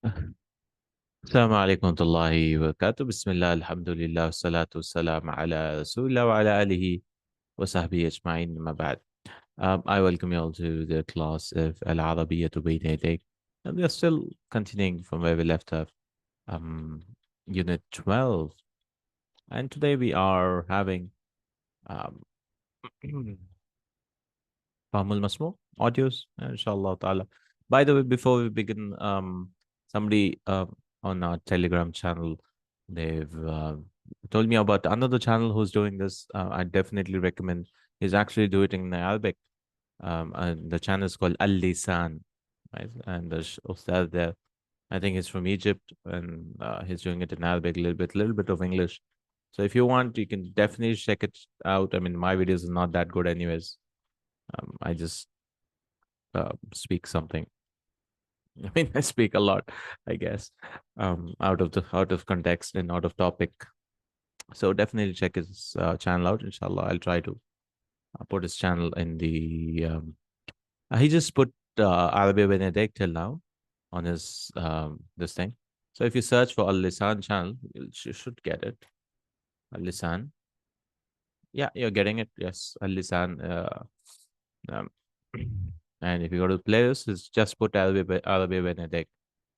السلام عليكم ورحمة الله وبركاته. بسم الله الحمد لله والصلاة والسلام على رسول الله وعلى آله وصحبه أجمعين ما بعد. I welcome you all to the class of Al-Arabiyya to Bayna Yadayk. And we are still continuing from where we left off, um, Unit 12. And today we are having um, Fahmul Masmu audios, inshallah ta'ala. By the way, before we begin, somebody on our Telegram channel, they've told me about another channel who's doing this. I definitely recommend. He's actually doing it in Arabic. And the channel is called Al-Lisan, right? And the Ustad there, I think he's from Egypt, and he's doing it in Arabic, a little bit of English. So if you want, you can definitely check it out. I mean, my videos are not that good anyways. I just speak something. I mean, I speak a lot, I guess, out of context and out of topic. So definitely check his channel out. Inshallah, I'll try to put his channel in the. He just put Arabiyya Benedict till now on his this thing. So if you search for Al Lisan channel, you should get it. Al Lisan. Yeah, you're getting it. Yes, Al Lisan. Um, and if you go to the playlist, it's just put Arabiyya Benedict.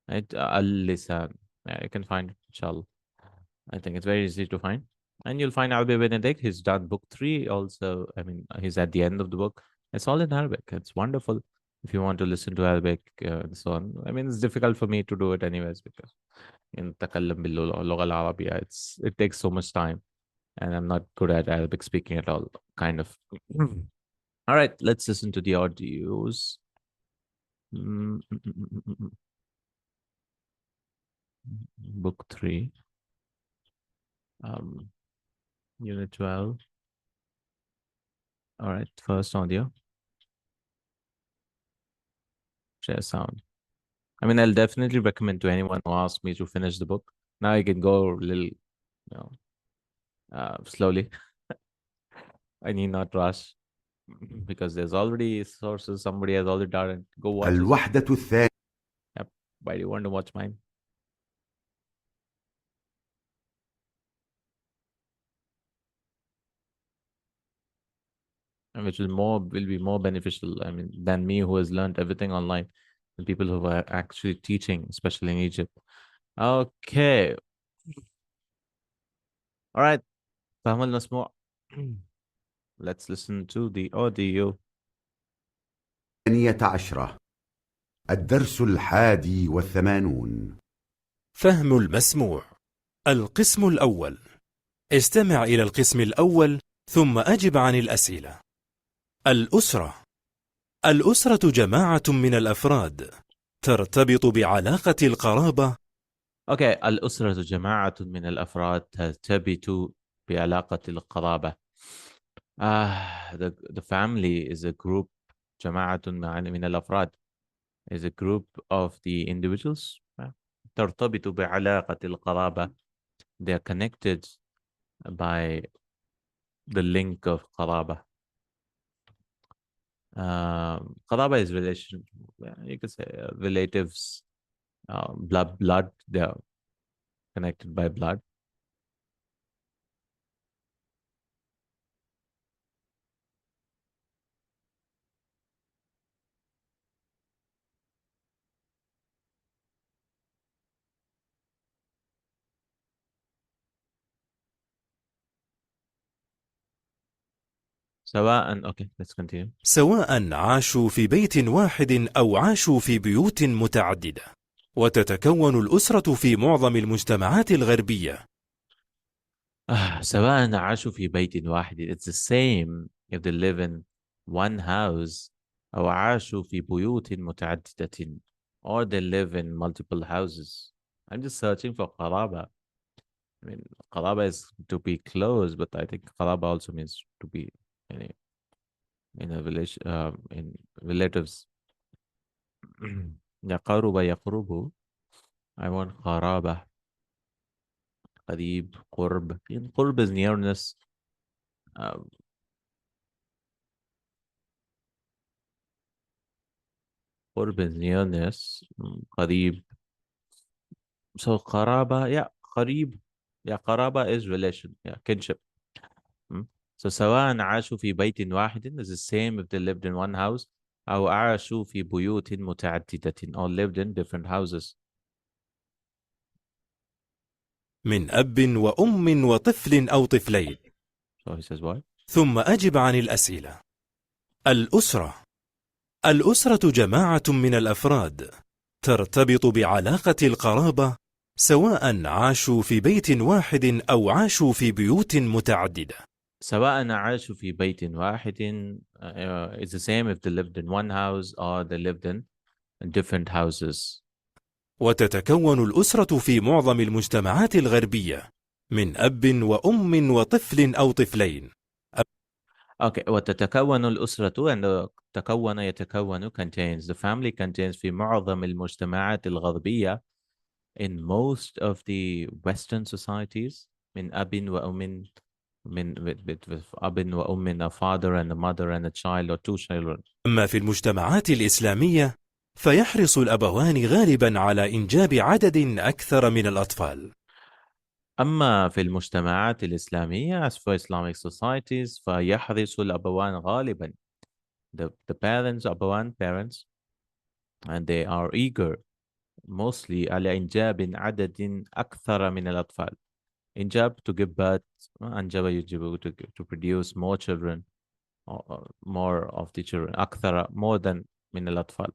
Right? Al Lisan. Yeah, you can find it, inshallah. I think it's very easy to find. And you'll find Arabic Benedict. He's done book 3 also. I mean, he's at the end of the book. It's all in Arabic. It's wonderful if you want to listen to Arabic and so on. I mean, it's difficult for me to do it anyways because in takallam bil lugha al Arabiyya, it takes so much time, and I'm not good at Arabic speaking at all. Kind of. All right, let's listen to the audios. Book 3. Unit 12. All right, first audio. Share sound. I mean, I'll definitely recommend to anyone who asks me to finish the book. Now you can go a little, slowly. I need not rush because there's already sources. Somebody has already done it. Go watch it. الوحدة الثانية. Yep. Why do you want to watch mine? And which will be more beneficial. I mean, than me who has learned everything online, and people who are actually teaching, especially in Egypt. Okay. All right. فهم المسموع. Let's listen to the audio. عشرة. الدرس 81. فهم المسموع. القسم الأول. استمع إلى القسم الأول ثم أجب عن الأسئلة. الأسرة. الأسرة جماعة من الأفراد ترتبط بعلاقة القرابة. Okay, الأسرة جماعة من الأفراد ترتبط بعلاقة القرابة. The family is a group. جماعة من الأفراد is a group of the individuals. ترتبط بعلاقة القرابة. They are connected by the link of قرابة. قرابة is relation. You could say relatives, blood. They are connected by blood. سواء. Okay, let's continue. سواء عاشوا في بيت واحد أو عاشوا في بيوت متعددة. وتتكون الأسرة في معظم المجتمعات الغربية. سواء عاشوا في بيت واحد. It's the same if they live in one house أو عاشوا في بيوت متعددة or they live in multiple houses. I'm just searching for قرابة. I mean, قرابة is to be close, but I think قرابة also means to be in a village, in relatives. يقرب يقرب. I want قرابة. قريب قرب. قرب is nearness. قرب is nearness. قريب So qaraba, yeah, qarib. Yeah, qaraba is relation, yeah, kinship. Hmm? So سواء عاشوا في بيت واحد is the same if they lived in one house أو عاشوا في بيوت متعددة or lived in different houses. من أب وأم وطفل أو طفلين. So he says what? ثم أجب عن الأسئلة. الأسرة. الأسرة جماعة من الأفراد ترتبط بعلاقة القرابة سواء عاشوا في بيت واحد أو عاشوا في بيوت متعددة. سواء عاشوا في بيت واحد is the same if they lived in one house or they lived in different houses. وتتكون الأسرة في معظم المجتمعات الغربية من أب وأم وطفل أو طفلين. Okay, وتتكون الأسرة and تكون يتكون contains the family contains في معظم المجتمعات الغربية in most of the Western societies من أب وأم with أب وأم, a father and a mother and a child or two children. أما في المجتمعات الإسلامية فيحرص الأبوان غالبا على إنجاب عدد أكثر من الأطفال. أما في المجتمعات الإسلامية as for Islamic societies فيحرص الأبوان غالبا the parents أبوان parents and they are eager mostly على إنجاب عدد أكثر من الأطفال. إنجاب to give birth, أنجب يجب to produce more children or more of the children أكثر more than من الأطفال.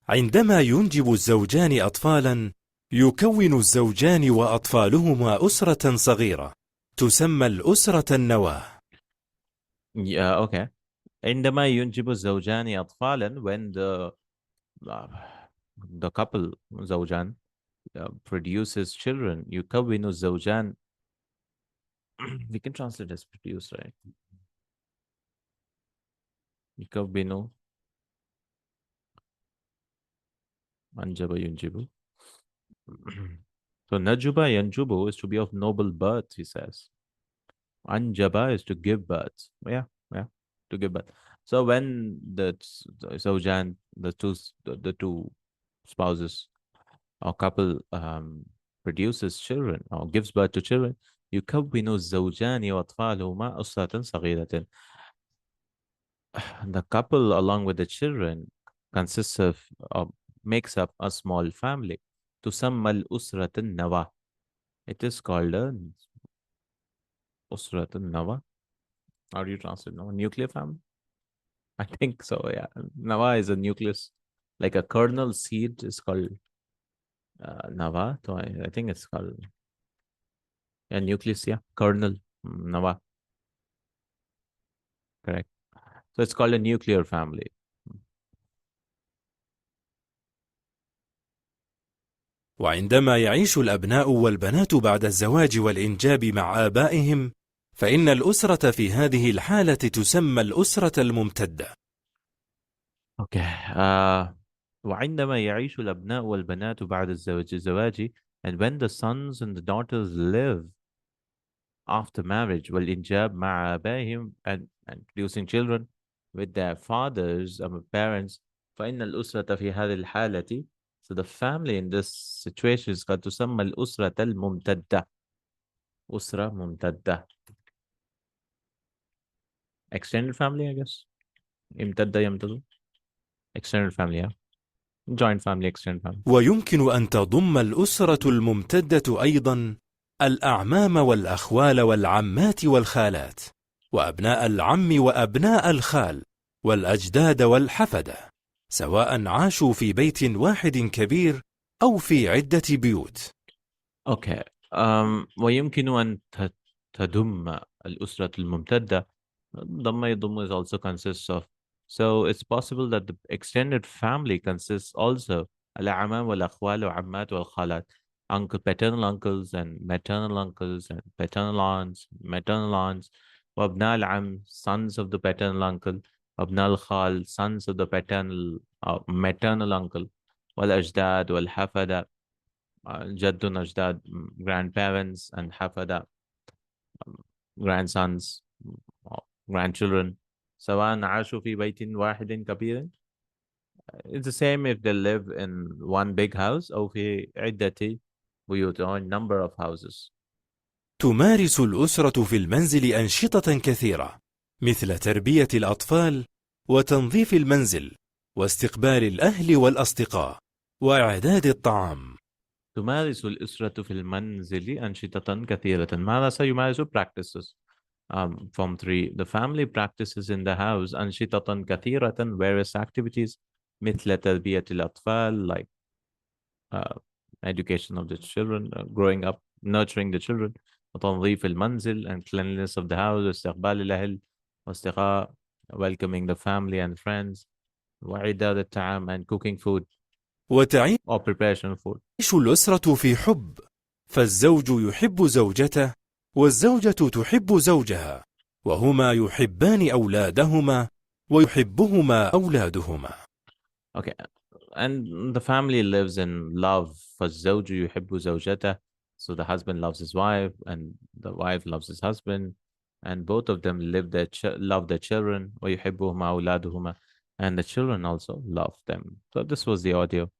عندما ينجب الزوجان أطفالا يكون الزوجان وأطفالهما أسرة صغيرة تسمى الأسرة النواة. Yeah, okay. عندما ينجب الزوجان أطفالا when the couple زوجان produces children يكون الزوجان we can translate as produce, right? يكون أنجب ينجب. So Najuba Yanjubu is to be of noble birth, he says. Anjaba is to give birth. Yeah, to give birth. So when the Zawjan, the two spouses or couple produces children or gives birth to children, يكون الزوجان وأطفالهما أسرة صغيرة. The couple along with the children consists of makes up a small family. تسمى الأسرة النواة. It is called a أسرة النواة. How do you translate Nawa? Nuclear family? I think so, yeah. Nawa is a nucleus. Like a kernel seed is called Nawa. So I think it's called nucleus, yeah. Kernel. Nawa. Correct. So it's called a nuclear family. وعندما يعيش الأبناء والبنات بعد الزواج والإنجاب مع آبائهم فإن الأسرة في هذه الحالة تسمى الأسرة الممتدة. Okay. وعندما يعيش الأبناء والبنات بعد الزواج and when the sons and the daughters live after marriage والإنجاب مع آبائهم and producing children with their fathers and parents فإن الأسرة في هذه الحالة so the family in this situation is قد تسمى الأسرة الممتدة. أسرة ممتدة. Extended family, I guess. امتد يمتد. Extended family, yeah. Joint family, extended family. ويمكن أن تضم الأسرة الممتدة أيضا الأعمام والأخوال والعمات والخالات وأبناء العم وأبناء الخال والأجداد والحفدة سواء عاشوا في بيت واحد كبير أو في عدة بيوت. Okay. ويمكن أن تضم الأسرة الممتدة. ضم يضم is also consists of. So it's possible that the extended family consists also الأعمام والأخوال وعمات والخالات. Paternal uncles and maternal uncles and paternal aunts, maternal aunts. وأبناء العم, sons of the paternal uncle. أبناء الخال, sons of the paternal maternal uncle. والأجداد والحفدة. جد أجداد, grandparents and حفدة, grandsons, grandchildren. سواء عاشوا في بيت واحد كبير It's the same if they live in one big house أو في عدة بيوت or number of houses. تمارس الأسرة في المنزل أنشطة كثيرة مثل تربية الأطفال وتنظيف المنزل واستقبال الأهل والأصدقاء وإعداد الطعام. تمارس الأسرة في المنزل أنشطة كثيرة. ماذا سيمارس؟ practices. Form 3. The family practices in the house أنشطة كثيرة various activities مثل تربية الأطفال like education of the children, growing up, nurturing the children, وتنظيف المنزل and cleanliness of the house, واستقبال الأهل واصدقاء, welcoming the family and friends, وإعداد الطعام and cooking food وتعيش or preparation of food. الأسرة في حب، فالزوج يحب زوجته والزوجة تحب زوجها، وهما يحبان أولادهما ويحبهما أولادهما. Okay, and the family lives in love. فالزوج يحب زوجته, so the husband loves his wife and the wife loves his husband, and both of them love their children. ويحبهما أولادهما, and the children also love them. So this was the audio.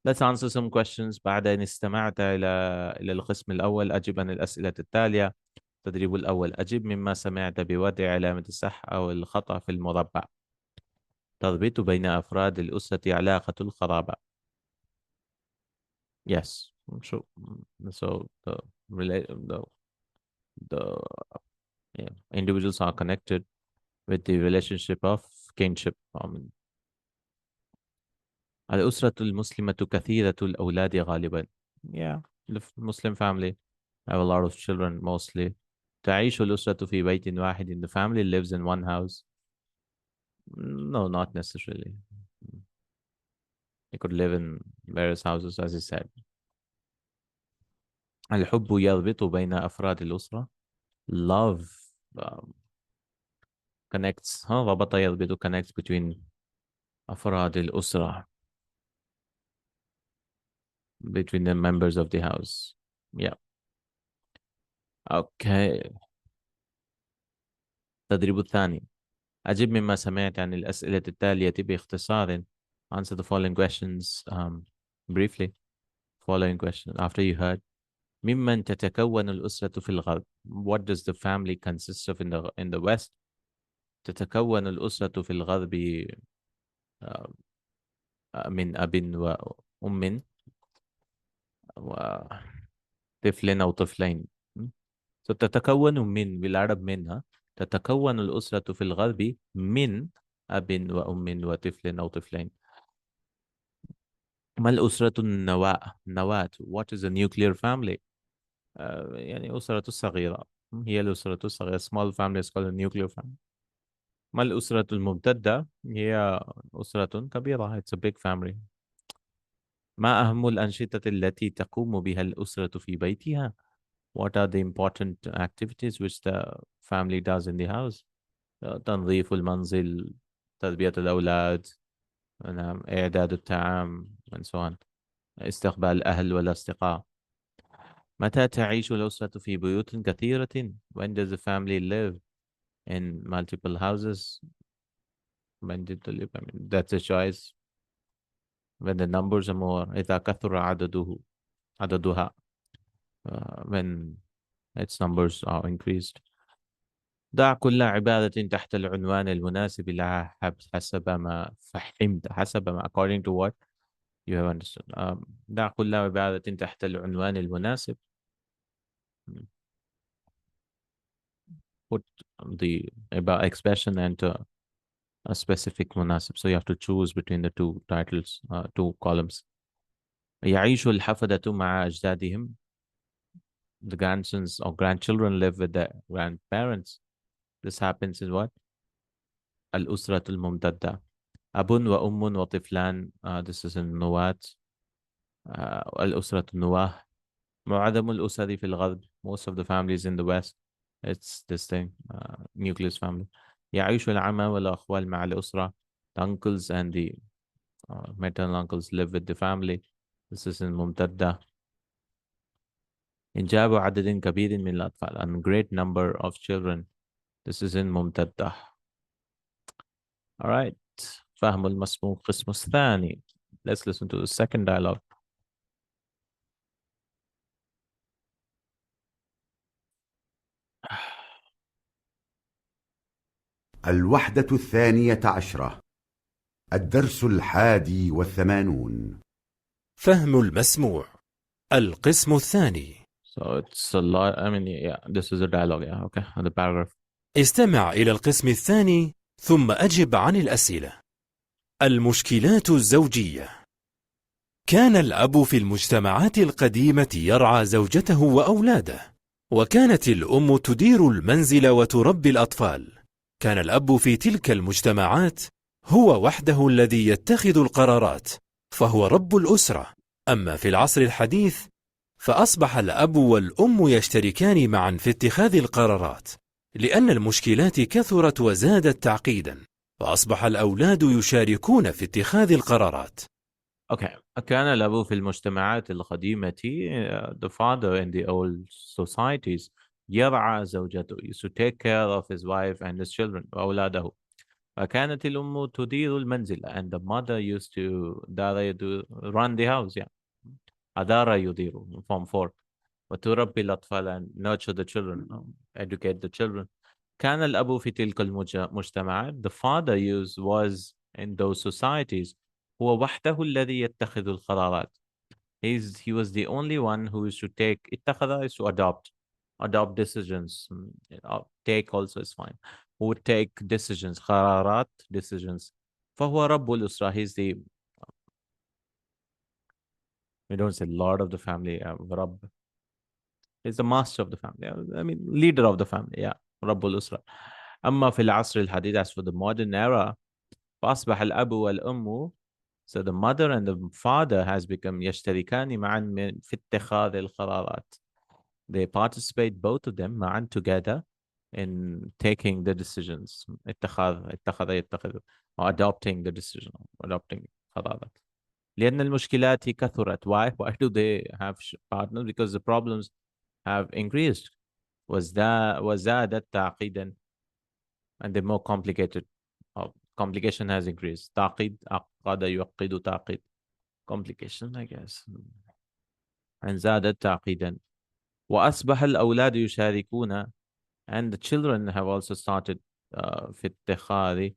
Let's answer some questions. بعد أن استمعت إلى القسم الأول أجب عن الأسئلة التالية. التدريب الأول: أجب مما سمعت بوضع علامة الصح أو الخطأ في المربع. تربط بين أفراد الأسرة علاقة القرابة. Yes. So the individuals are connected with the relationship of kinship. الأسرة المسلمة كثيرة الأولاد غالبا. Yeah, the Muslim family have a lot of children mostly. تعيش الأسرة في بيت واحد. The family lives in one house. No, not necessarily. They could live in various houses, as I said. الحب يربط بين أفراد الأسرة. Love connects. ربط يربط connects between أفراد الأسرة, between the members of the house. Yeah. Okay. التدريب الثاني: أجب مما سمعت عن الأسئلة التالية باختصار. Answer the following questions briefly. Following question after you heard. ممن تتكون الأسرة في الغرب. What does the family consist of in the West? تتكون الأسرة في الغرب من أب وأم وطفل أو طفلين. So تتكون من بالعرب منها. تتكون الأسرة في الغرب من أب وأم وطفل أو طفلين. ما الأسرة النواة. What is a nuclear family? يعني أسرة صغيرة. هي الأسرة الصغيرة. Small family is called a nuclear family. ما الأسرة الممتدة؟ هي أسرة كبيرة. It's a big family. ما أهم الأنشطة التي تقوم بها الأسرة في بيتها؟ What are the important activities which the family does in the house? تنظيف المنزل, تربية الأولاد, إعداد الطعام, and so on. استقبال الأهل والأصدقاء. متى تعيش الأسرة في بيوت كثيرة? When does the family live in multiple houses? When did they live? I mean, that's a choice. When the numbers are more. إذا كثر عددها. When its numbers are increased. ضع كل عبارة تحت العنوان المناسب لها حسب ما فهمت. حسب ما according to what you have understood. ضع كل عبارة تحت العنوان المناسب. Put the expression into a specific مناسب. So you have to choose between the two titles, two columns. يعيش الحفدة مع أجدادهم. The grandsons or grandchildren live with their grandparents. This happens in what? الأسرة الممتدة. أب وأم وطفلان. This is in نواة. الأسرة النواة. معظم الأسر في الغرب. Most of the families in the West. It's this thing, nucleus family. يعيش العمى والأخوال مع الأسرة. The uncles and the maternal uncles live with the family. This is in ممتدة. إنجاب عدد كبير من الأطفال. A great number of children. This is in ممتدة. All right. فهم المسموع القسم الثاني. Let's listen to the second dialogue. الوحدة الثانية عشرة. الدرس 81. فهم المسموع القسم الثاني. So it's a lot. I mean, yeah, this is a dialogue. Yeah, okay, the paragraph. استمع إلى القسم الثاني ثم أجب عن الأسئلة. المشكلات الزوجية. كان الأب في المجتمعات القديمة يرعى زوجته وأولاده، وكانت الأم تدير المنزل وتربي الأطفال. كان الأب في تلك المجتمعات هو وحده الذي يتخذ القرارات، فهو رب الأسرة. أما في العصر الحديث فأصبح الأب والأم يشتركان معا في اتخاذ القرارات، لأن المشكلات كثرت وزادت تعقيدا، فأصبح الأولاد يشاركون في اتخاذ القرارات. Okay. كان الأب في المجتمعات القديمة the father in the old societies يرعى زوجته used to take care of his wife and his children وأولاده. وكانت الأم تدير المنزل and the mother used to run the house. Yeah. أدار يدير form 4. وتربي الأطفال and nurture the children, educate the children. كان الأب في تلك المجتمعات the father was in those societies هو وحده الذي يتخذ القرارات. He was the only one who is to take اتخذ is to adopt decisions. Take also is fine. Who would take decisions قرارات decisions. فهو رب الأسرة. He's the we don't say lord of the family. رب. He's the master of the family. I mean leader of the family. Yeah. رب الأسرة. أما في العصر الحديث as for the modern era فأصبح الأب والأم. So the mother and the father has become يشتركان معا في اتخاذ القرارات. They participate both of them معا together in taking the decisions. يتخذ or adopting the decision. Adopting قرارات. لأن المشكلات كثرت. Why do they have partners? Because the problems have increased. وزادت تعقيدا. And they're more complicated. Complication has increased. تعقيد عقد يعقد تعقيد. Complication, I guess. And زادت تعقيدا. وأصبح الأولاد يشاركون and the children have also started في اتخاذ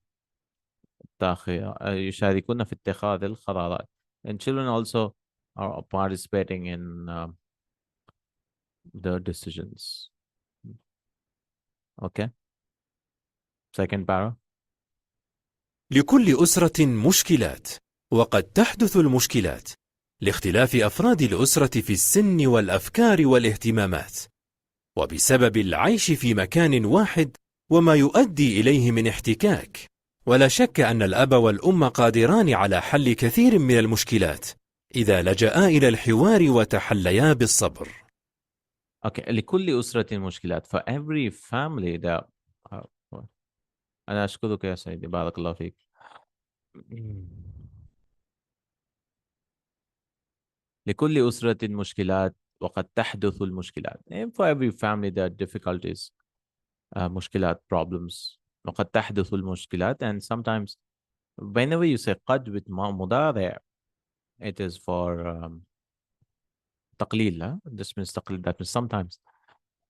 يشاركون في اتخاذ القرارات. And children also are participating in the decisions. Okay. Second para. لكل أسرة مشكلات، وقد تحدث المشكلات لاختلاف أفراد الأسرة في السن والأفكار والاهتمامات، وبسبب العيش في مكان واحد وما يؤدي إليه من احتكاك. ولا شك أن الأب والأم قادران على حل كثير من المشكلات إذا لجأا إلى الحوار وتحليا بالصبر. Okay. لكل أسرة مشكلات. For every family that أنا أشكرك يا سيدي بارك الله فيك. لكل أسرة مشكلات وقد تحدث المشكلات. And for every family there are difficulties, مشكلات, problems. وقد تحدث المشكلات and sometimes whenever you say قد with مضارع it is for تقليل. This means تقليل. That means sometimes.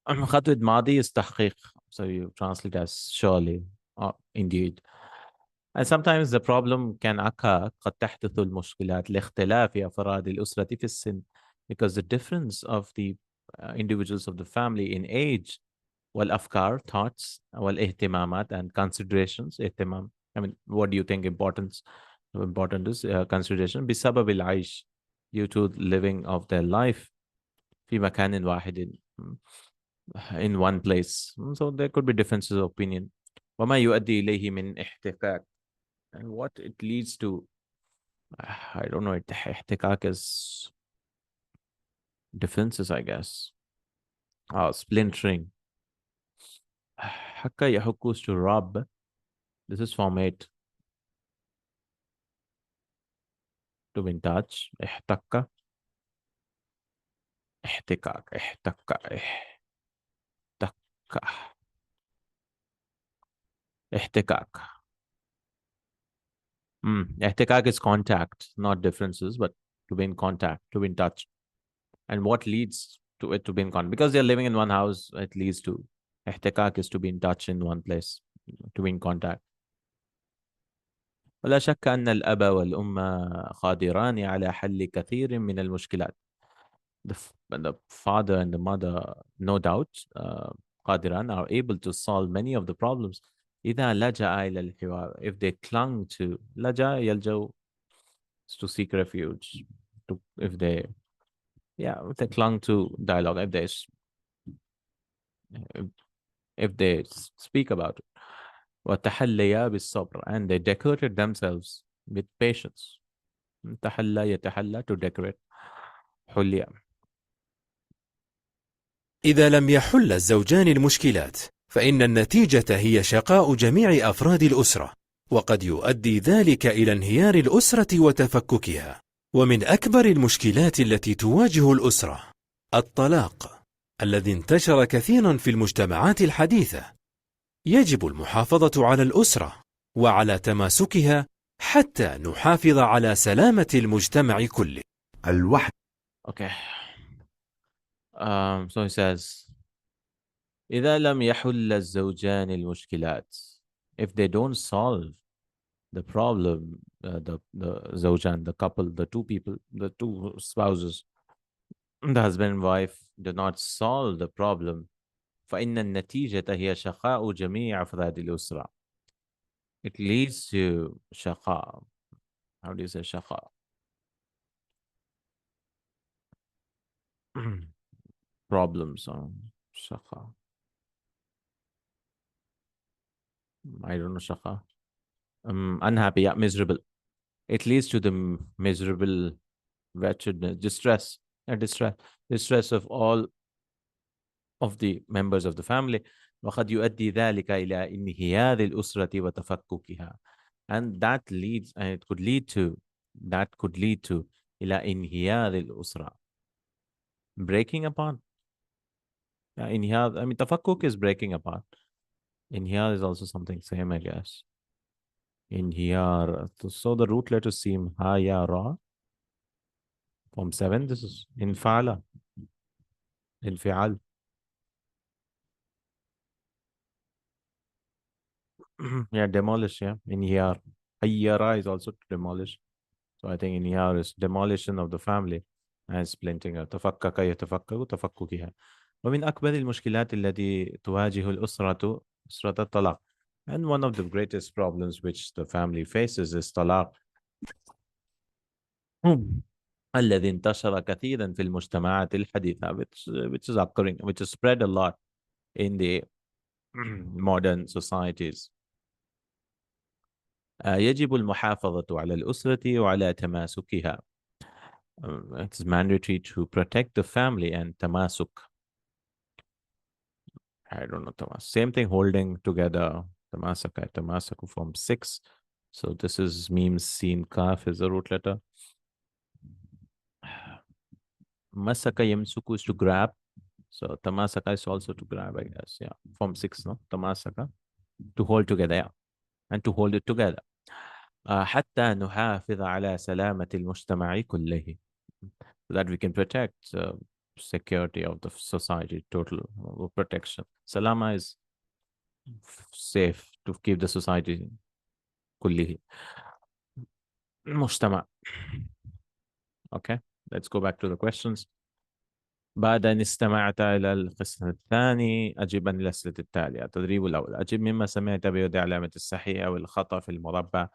قد with ماضي is تحقيق. So you translate as surely or indeed. And sometimes the problem can occur. قد تحدث المشكلات لاختلاف أفراد الأسرة في السن. Because the difference of the individuals of the family in age والأفكار, thoughts, والاهتمامات and considerations. اهتمام. I mean, what do you think important is consideration. بسبب العيش, due to living of their life في مكان واحد, in one place. So there could be differences of opinion. وما يؤدي إليه من احتكاك. And what it leads to, I don't know, احتكاك is differences, I guess. Splintering. حكى يحكوش to rub. This is form 8. To be in touch. احتك. احتكاك. احتكاك. Ihtikak is contact, not differences, but to be in contact, to be in touch. And what leads to it to be in contact? Because they're living in one house, it leads to ihtikak is to be in touch in one place, to be in contact. ولا شك أن الأب والأم قادران على حل كثير من المشكلات. The father and the mother, no doubt, قادران are able to solve many of the problems. إذا لجأ إلى الحوار, if they clung to لجأ يلجأ to seek refuge, if they clung to dialogue, if they speak about it. وتحليا بالصبر, and they decorated themselves with patience. تحلى يتحلى, to decorate. حليا. إذا لم يحل الزوجان المشكلات فإن النتيجة هي شقاء جميع أفراد الأسرة، وقد يؤدي ذلك إلى انهيار الأسرة وتفككها. ومن أكبر المشكلات التي تواجه الأسرة الطلاق، الذي انتشر كثيرا في المجتمعات الحديثة. يجب المحافظة على الأسرة وعلى تماسكها حتى نحافظ على سلامة المجتمع كله. الوحدة. Okay. So he says, إذا لم يحل الزوجان المشكلات, if they don't solve the problem, the zawjan, the couple, the two people, the two spouses, the husband and wife do not solve the problem, فإن النتيجة هي شقاء جميع أفراد الأسرة. It leads to shaqa. How do you say shaqa? Problems. Shaqa. I don't know shaqa. Unhappy, yeah, miserable. It leads to the miserable wretchedness, distress, distress of all of the members of the family. وقد يؤدي ذلك إلى انهيار الأسرة وتفككها. And that leads, and it could lead to, إلى انهيار الأسرة. Breaking apart. Yeah, انهيار, I mean, تفكك is breaking apart. Inhiyar is also something same, I guess. Inhiyar. So the root letters seem ha, ya, ra. Form 7, this is infala. Infial. Yeah, demolish, yeah. Inhiyar. Hayyara is also to demolish. So I think inhiyar is demolition of the family and splintering. تفكك يتفكك تفككها. ومن أكبر المشكلات التي تواجه الأسرة أسرة الطلاق. And one of the greatest problems which the family faces is talaq. الذي انتشر كثيرا في المجتمعات الحديثة, which is occurring, which is spread a lot in the modern societies. يجب المحافظة على الأسرة وعلى تماسكها. It's mandatory to protect the family and tamasuk. I don't know, tamasuk. Same thing, holding together. Tamasuk form 6. So this is meme sin kaf is the root letter. Masaka yamsuku is to grab. So tamasaka is also to grab, I guess. Yeah. Form 6, no? Tamasaka. To hold together, yeah. And to hold it together. حتى نحافظ على سلامة المجتمع كله. So that we can protect security of the society, total protection. Salama is safe, to keep the society كله. مجتمع. Okay, let's go back to the questions. بعد أن استمعت إلى القسم الثاني أجب عن الأسئلة التالية. التدريب الأول: أجب مما سمعت بوضع علامة الصحيح أو الخطأ في المربع.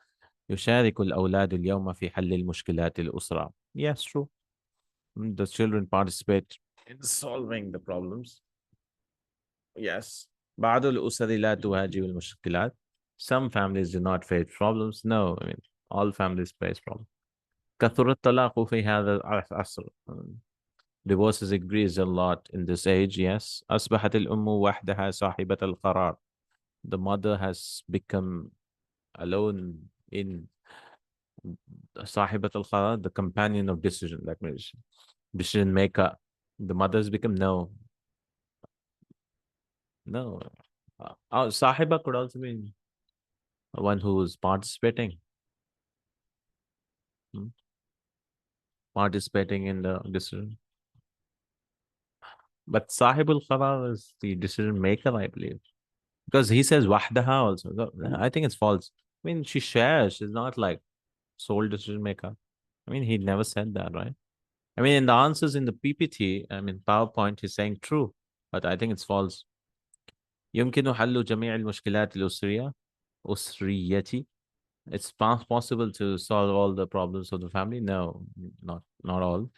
يشارك الأولاد اليوم في حل المشكلات الأسرة. Yes, true. The children participate in solving the problems. Yes. بعض الأسر لا تواجه المشكلات. Some families do not face problems. No, I mean, all families face problems. كثر الطلاق في هذا العصر. Divorces increase a lot in this age, yes. أصبحت الأم وحدها صاحبة القرار. The mother has become alone in صاحبة القرار, the companion of decision, that means decision maker. The mother has become no. صاحبة could also mean one who is participating. participating in the decision. But Sahibul Qarar is the decision maker, I believe. Because he says wahdaha also. I think it's false. I mean, she shares. She's not like sole decision maker. I mean, he never said that, right? I mean, in the answers in the PPT, I mean, PowerPoint, he's saying true, but I think it's false. يمكن حل جميع المشكلات الأسرية أسرية. It's possible to solve all the problems of the family. No, not all,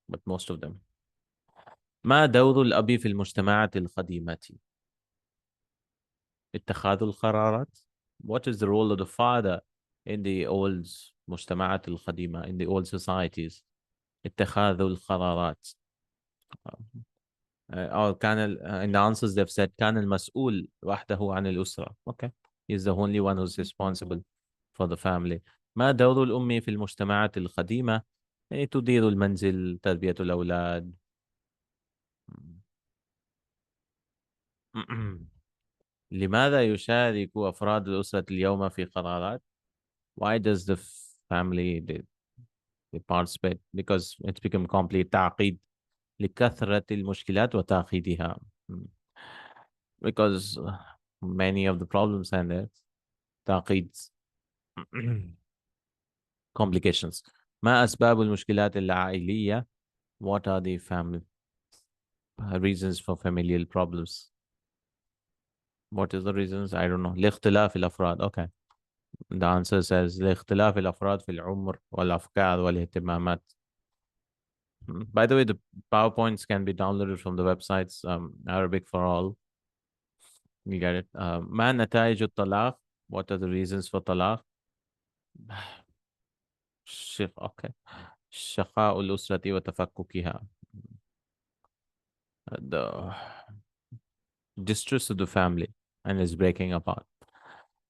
but most of them. ما دور الأب في المجتمعات القديمة؟ اتخاذ القرارات. What is the role of the father in the old مجتمعات القديمة, in the old societies? اتخاذ القرارات. Or كان in the answers they've said كان المسؤول وحده عن الأسرة. Okay, he's the only one who's responsible for the family. ما دور الأم في المجتمعات القديمة؟ يعني تدير المنزل، تربية الأولاد. لماذا يشارك أفراد الأسرة اليوم في قرارات؟ Why does the family they participate? Because it's become complete تعقيد لكثرة المشكلات وتعقيدها. Because many of the problems and there تعقيد. Complications. ما أسباب المشكلات العائلية? What are the family reasons for familial problems? What is the reasons? I don't know. لاختلاف الأفراد. Okay. The answer says لاختلاف الأفراد في العمر والأفكار والاهتمامات. By the way, the PowerPoints can be downloaded from the websites, Arabic for All. You get it. ما نتائج الطلاق? What are the reasons for طلاق? Okay. شقاء الأسرة وتفككها. The distress of the family and is breaking apart.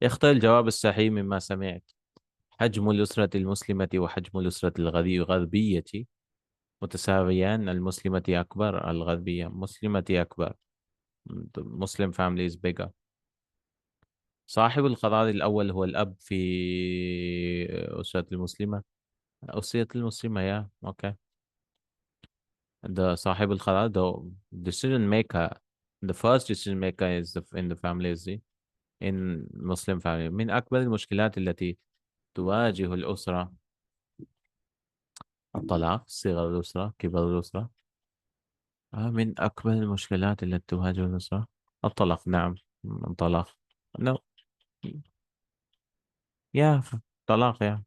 اختر الجواب الصحيح مما سمعت. حجم الأسرة المسلمة وحجم الأسرة الغربية متساويان. المسلمة أكبر، الغربية مسلمة أكبر. The Muslim family is bigger. صاحب القرار الأول هو الأب في أسرة المسلمة. أسرة المسلمة yeah okay. The صاحب القرار, the decision maker, the first decision maker is in the family is in Muslim family. من أكبر المشكلات التي تواجه الأسرة الطلاق، صغر الأسرة، كبر الأسرة. من أكبر المشكلات التي تواجه الأسرة الطلاق. نعم الطلاق. No. Yeah, طلاق yeah.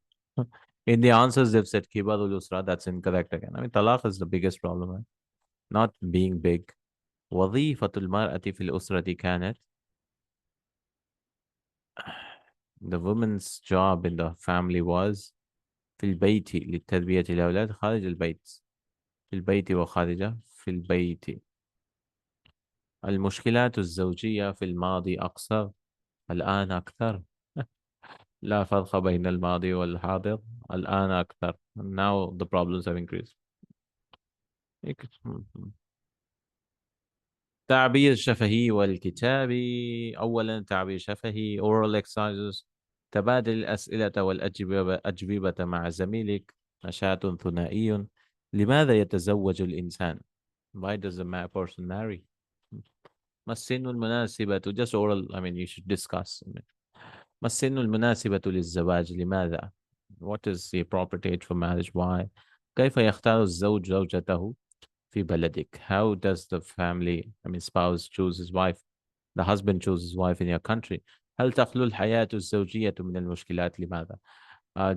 In the answers they've said كبر الأسرة. That's incorrect again. I mean طلاق is the biggest problem, right? Not being big. وظيفة المرأة في الأسرة كانت. The woman's job in the family was في البيت لتربية الأولاد خارج البيت. في البيت وخارجه. في البيت. المشكلات الزوجية في الماضي أقصر، الآن أكثر. لا فرق بين الماضي والحاضر، الآن أكثر. Now the problems have increased. تعبير شفهي والكتابي. أولا تعبير شفهي oral exercises. تبادل الأسئلة والأجوبة مع زميلك. نشاط ثنائي. لماذا يتزوج الإنسان؟ Why does a person marry? ما السن المناسبة? Just oral, I mean you should discuss. ما السن المناسبة للزواج؟ لماذا؟ What is the appropriate age for marriage? Why? كيف يختار الزوج زوجته في بلدك? How does the family, I mean spouse, choose his wife? The husband chooses his wife in your country. هل تخلو الحياة الزوجية من المشكلات؟ لماذا?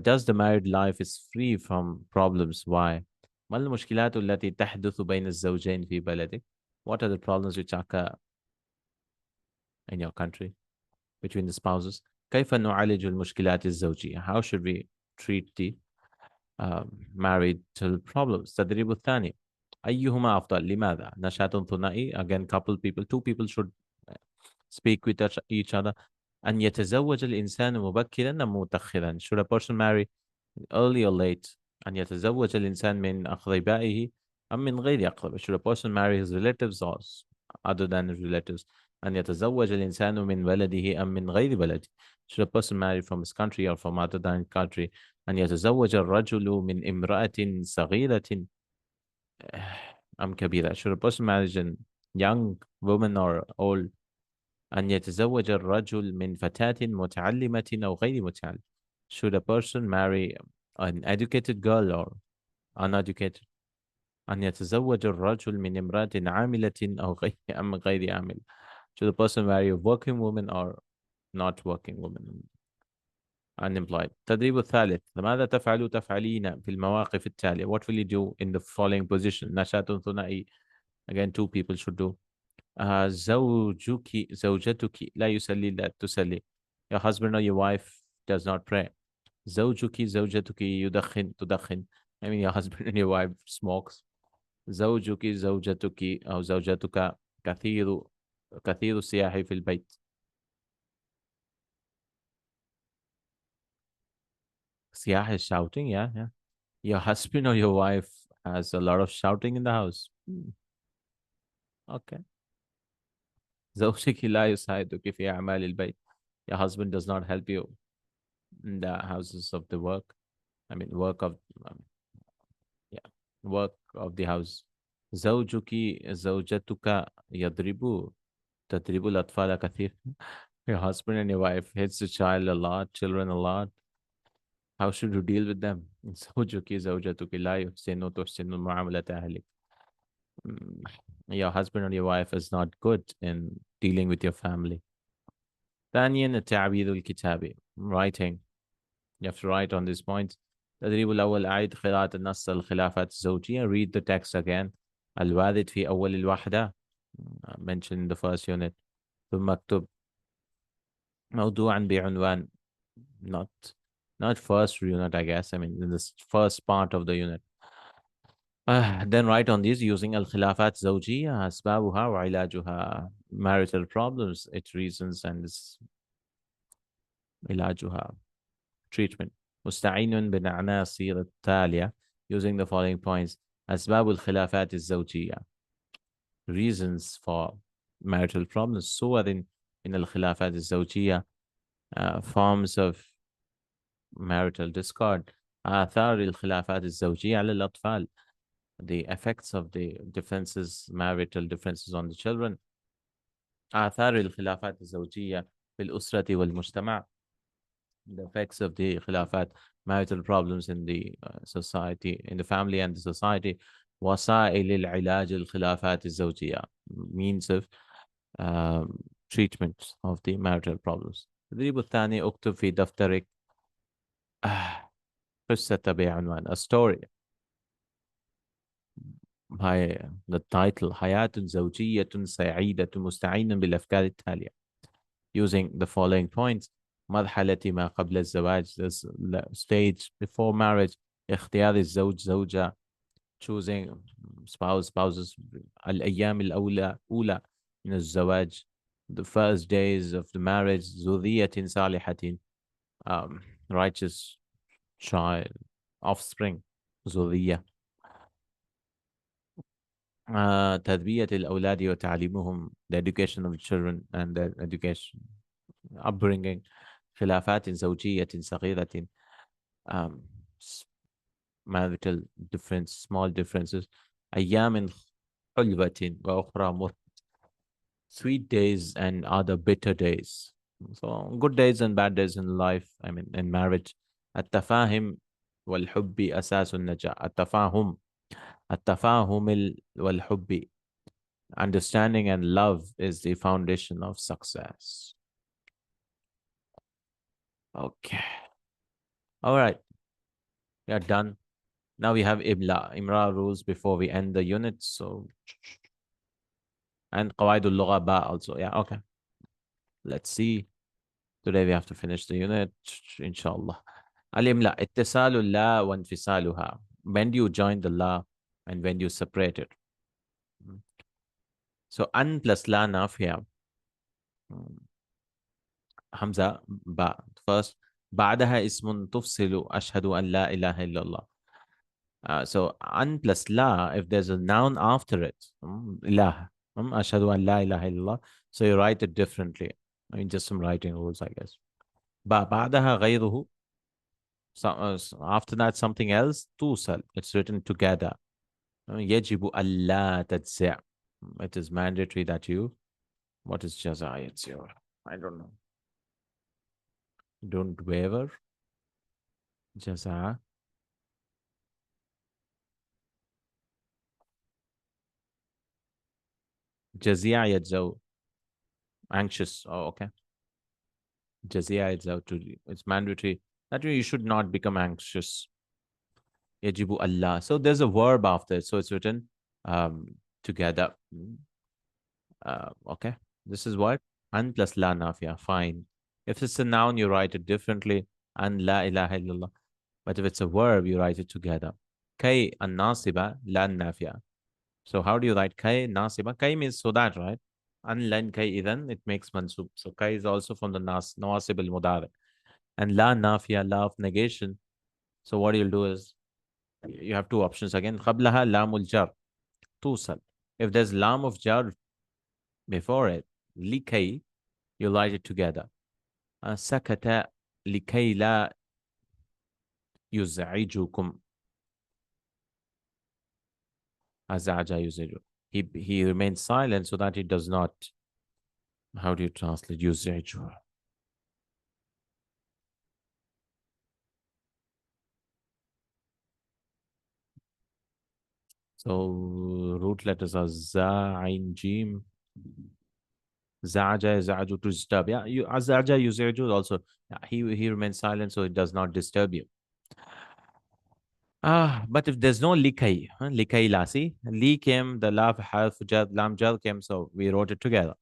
Does the married life is free from problems? Why? ما المشكلات التي تحدث بين الزوجين في بلدك? What are the problems which occur in your country between the spouses? كيف نعالج المشكلات الزوجية? How should we treat the marital problems? التدريب الثاني. أيهما أفضل؟ لماذا؟ نشاط ثنائي. Again, two people should speak with each other. أن يتزوج الإنسان مبكرا أم متأخرا? Should a person marry early or late? أن يتزوج الإنسان من أقربائه أم من غير أقربائه? Should a person marry his relatives or other than his relatives? أن يتزوج الإنسان من بلده أم من غير بلده? Should a person marry from his country or from other than country? أن يتزوج الرجل من امرأة صغيرة أم كبيرة. Should a person marry a young woman or old? أن يتزوج الرجل من فتاة متعلمة أو غير متعلم. Should a person marry an educated girl or uneducated? أن يتزوج الرجل من امرأة عاملة أو غير عامل. Should a person marry a working woman or not working woman? Unemployed. التدريب الثالث. ماذا تفعلين في المواقف التالية? What will you do in the following position? نشاط ثنائي. Again, two people should do. زوجتك لا يصلي لا تسلي. Your husband or your wife does not pray. زوجتك يدخن تدخن. I mean, your husband and your wife smokes. زوجتك أو زوجتك كثير السياح في البيت. Siyah is shouting, yeah, yeah. Your husband or your wife has a lot of shouting in the house. Okay. زوجك لا يساعدك في أعمال البيت. Your husband does not help you in the houses of the work. I mean, yeah, work of the house. زوجتك تضرب الأطفال كثير. Your husband and your wife hits the child a lot, children a lot. How should you deal with them? زوجتك لا تحسن معاملة أهلك. Your husband or your wife is not good in dealing with your family. ثانيا التعبير الكتابي. Writing. You have to write on this point. التدريب الأول. أعيد قراءة النص الخلافات الزوجية. Read the text again. الوارد في أول الوحدة. Mentioned in the first unit. ثم اكتب موضوعا بعنوان. Not first unit, I guess. I mean, in this first part of the unit. Then write on these using الخلافات الزوجية أسبابها وعلاجها. Marital problems, its reasons and its علاجها. Treatment. مستعين بالعناصر التالية using the following points. أسباب الخلافات الزوجية. Reasons for marital problems. صور من الخلافات الزوجية. Forms of marital discord. آثار الخلافات الزوجية على الأطفال. The effects of the differences, marital differences on the children. آثار الخلافات الزوجية في الأسرة والمجتمع. The effects of the khilafat, marital problems in the society, in the family and the society. وسائل العلاج الخلافات الزوجية. Means of treatment of the marital problems. التدريب الثاني. اكتب في دفترك قصة بعنوان a story. by the title حياة زوجية سعيدة مستعينا بالأفكار التالية. Using the following points. مرحلة ما قبل الزواج, the stage before marriage. اختيار الزوج زوجة, choosing spouses. الأيام الأولى من الزواج, the first days of the marriage. ذرية صالحة, righteous child, offspring. ذرية. تربية الأولاد وتعليمهم, the education of the children and their education, upbringing. خلافات زوجية صغيرة, marital difference, small differences. أيام حلوة وأخرى مر, sweet days and other bitter days. So good days and bad days in life, I mean in marriage. التفاهم والحب أساس النجاح. التفاهم والحب, understanding and love is the foundation of success. Okay. All right. We are done. Now we have Imra rules before we end the unit. So, and قواعد اللغة ba also. Yeah, okay. Let's see. Today we have to finish the unit, inshallah. الإملاء. اتصال اللا وانفصالها. When do you join the la and when do you separate it? So, an plus la نافية. همزة ba. First, بعدها اسم تفصل أشهد أن لا إله إلا الله. So, an plus la, if there's a noun after it, ilah, ashhadu an la ilaha illallah, so you write it differently. I mean, just some writing rules, I guess. بعدها غيره, So, after that, something else, توصل. It's written together. يجب ألا تجزع. It is mandatory that you. What is jaza? It's your. I don't know. Don't waver. Jaza. Jazia يجزو. Anxious. Oh, okay. Jazia يجزو. It's mandatory. That means you should not become anxious. Yajibu Allah. So there's a verb after it. So it's written together. Okay. This is what? An plus la nafiya. Fine. If it's a noun, you write it differently. An la ilaha illallah. But if it's a verb, you write it together. Kay an nasiba la nafiya. So how do you write kay nasiba? Kay means so that, right? An lan kay idan, it makes mansub. So kay is also from the nawasib al mudari. And la nafiya, la of negation. So what you'll do is you have two options again. قبلها لام الجر توصل. If there's lam of jar before it, لكي, you write it together. سكت لكي لا يزعجكم. أزعج يزعج. He remains silent so that he does not. How do you translate يزعج? So root letters are za, ain, jim. Za'aja, za'aju, to disturb. Yeah, you azaja, yuzaju also. Yeah, he remains silent so it does not disturb you. But if there's no likai, likai lasi, li came, the lav harf jar, lam jar came, so we wrote it together.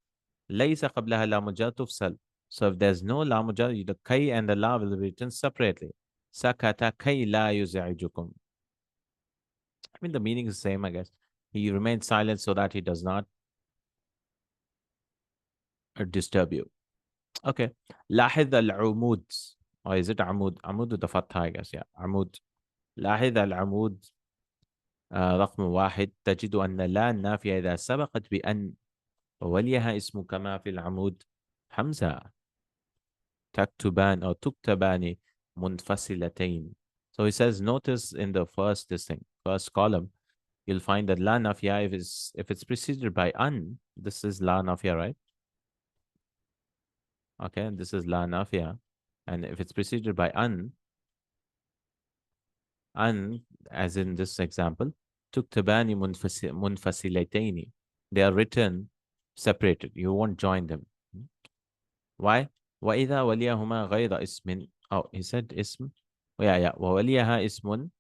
Laysa qablaha lam jar tufsal. So if there's no lam jar, the kai and the la will be written separately. Sakata kai la yuza'ijukum. I mean, the meaning is the same, I guess. He remains silent so that he does not disturb you. Okay. لاحظ العمود. Or is it عمود? عمود with the fatha, I guess. Yeah. عمود. لاحظ العمود رقم واحد. تجد أن لا النافية إذا سبقت بأن ووليها اسم كما في العمود حمزة. تكتبان أو تكتبان منفصلتين. So he says, notice in the first column, you'll find that la nafiya, if it's preceded by an, this is la nafiya, right? Okay, this is la nafiya. And if it's preceded by an, as in this example, tuktabani munfasilataini. They are written separated. You won't join them. Why? وَإِذَا وَلِيَهُمَا غَيْرَ اسْمٍ. Oh, he said ism. Yeah. وَوَلِيَهَا ismun.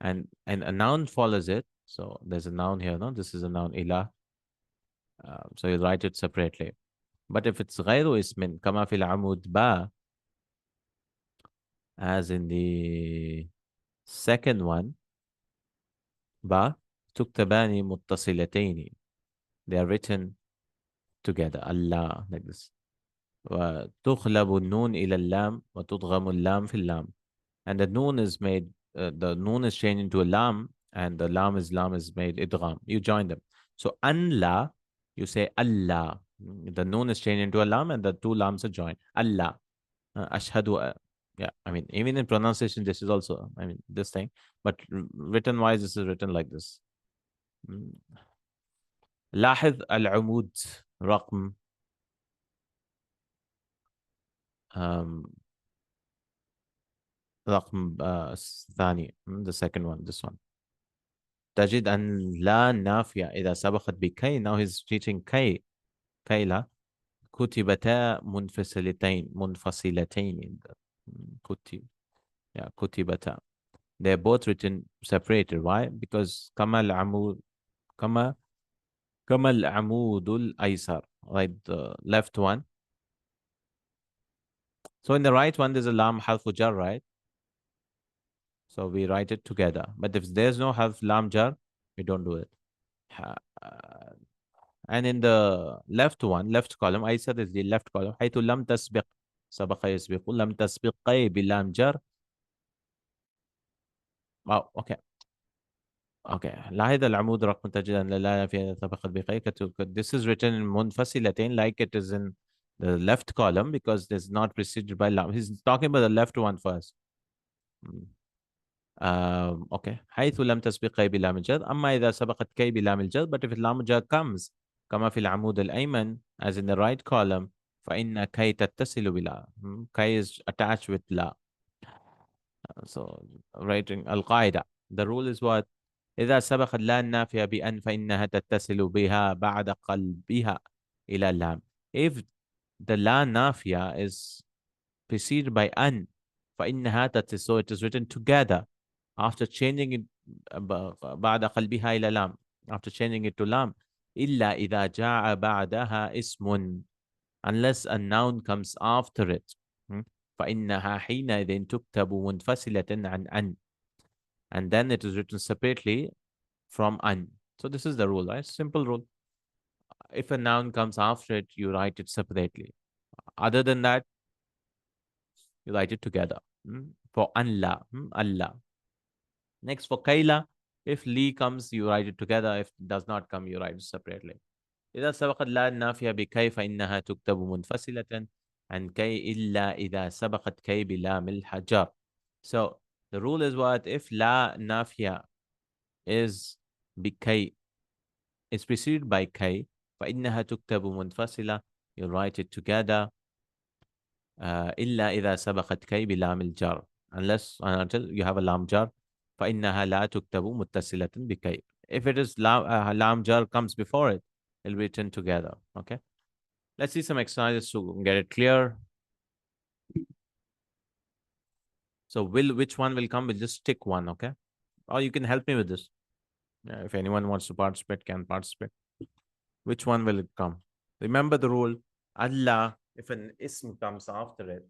And a noun follows it. So there's a noun here, no? This is a noun, ilah. So you write it separately. But if it's غَيْرُ ismin, كَمَا فِي الْعَمُودِ بَا, as in the second one, ba, tuktabani muttasilataini. They are written together. Allah, like this. وتخلب النون إلى اللام وتضغم اللام في اللام. And the noon is made, the noon is changed into a lam, and the lam is made idgham. You join them. So anla, you say Allah. The noon is changed into a lam, and the two lams are joined. Allah. Ashhadu. Yeah, I mean, even in pronunciation, this is also, I mean, this thing. But written wise, this is written like this. لاحظ العمود رقم رقم ثاني, the second one, this one. تجد أن لا نافية إذا سبقت بكي. Now he's teaching كي لا كتبتا منفصلتين. كتبتا. They're both written separated. Why? Because كما العمود الأيسر, right? The left one. So in the right one, there's a lam harfu jar, right? So we write it together. But if there's no harf lam jar, we don't do it. And in the left column, Aisar is the left column. حيث لم تسبق سبق يسبق لم تسبقي بلام جر. Oh, okay. لاحظ العمود رقم تجد أن لا في سبقت بقي. This is written in منفصلتين, like it is in the left column, because it's not preceded by lam. He's talking about the left one first. Okay. حيث لم تسبق كي بلام الجر. أما إذا سبقت كي بلام الجر, but if لام الجر comes كما في العمود الأيمن, as in the right column, فإن كي تتصل بلا. كي is attached with لا. So writing القاعدة. The rule is what? إذا سبقت لا النافية بأن فإنها تتصل بها بعد قلبها إلى اللام. If the لا نافية is preceded by أن فإنها تتصل, so it is written together after changing it بعد قلبها إلى لام, after changing it to لام, إلا إذا جاء بعدها اسم, unless a noun comes after it. فإنها حينئذ تكتب منفصلة عن أن, and then it is written separately from أن. So this is the rule, right? Simple rule. If a noun comes after it, you write it separately. Other than that, you write it together. For Allah, Allah. Next, for Kaila, if li comes, you write it together. If it does not come, you write it separately. إذا سبقت لا النافية بكي فإنها تكتب منفصلة عن كي إلا إذا سبقت كي بلام الحجر. So the rule is what? If لا نافية is بكي, is preceded by كي, فإنها تكتب منفصلة, you write it together. إلا إذا سبقت كي بلام الجر, unless until you have a lam jar, فإنها لا تكتب متصلة بكي. If it is lam jar comes before it, it'll be written together. Okay, let's see some exercises to get it clear. So which one will come? We'll just tick one. Okay, or you can help me with this. If anyone wants to participate, can participate. Which one will it come? Remember the rule. Allah, if an ism comes after it,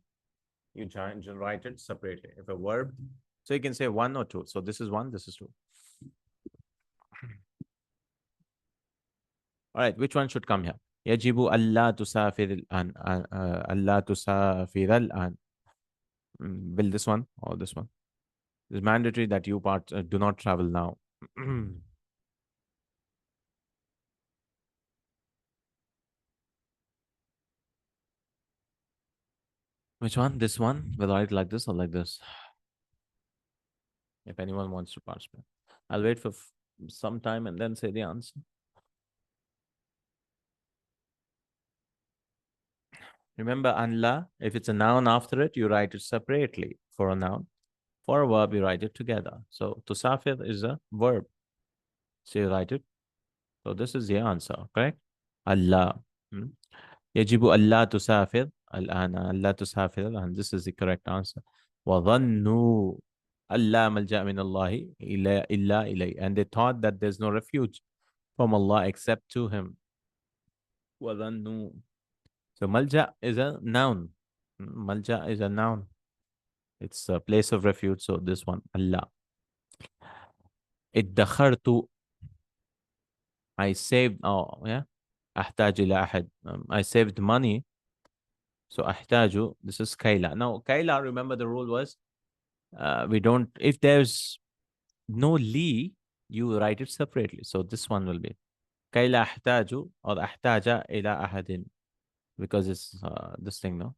you write it separately. If a verb, so you can say one or two. So this is one, this is two. All right, which one should come here? يجب ألا تسافر الآن. ألا تسافر الآن. Will this one or this one? It's mandatory that you do not travel now. Which one? This one? Will I write like this or like this? If anyone wants to participate, I'll wait for some time and then say the answer. Remember, anla, if it's a noun after it, you write it separately for a noun. For a verb, you write it together. So, tusafir is a verb. So, you write it. So, this is the answer, correct? Allah. يجب ألا تسافر الآن. ألا تسافر الآن. This is the correct answer. وظنوا ألا ملجأ من الله إلا إليه. And they thought that there's no refuge from Allah except to Him. وظنوا. So malja is a noun. Malja is a noun. It's a place of refuge. So this one, Allah. ادخرت. I saved. Oh, yeah. أحتاج إلى أحد. I saved money. So أحتاج. This is Kaila. Now, Kaila, remember the rule was we don't, if there's no li, you write it separately. So this one will be Kaila أحتاج or أحتاج إلى أحد, because it's this thing, no?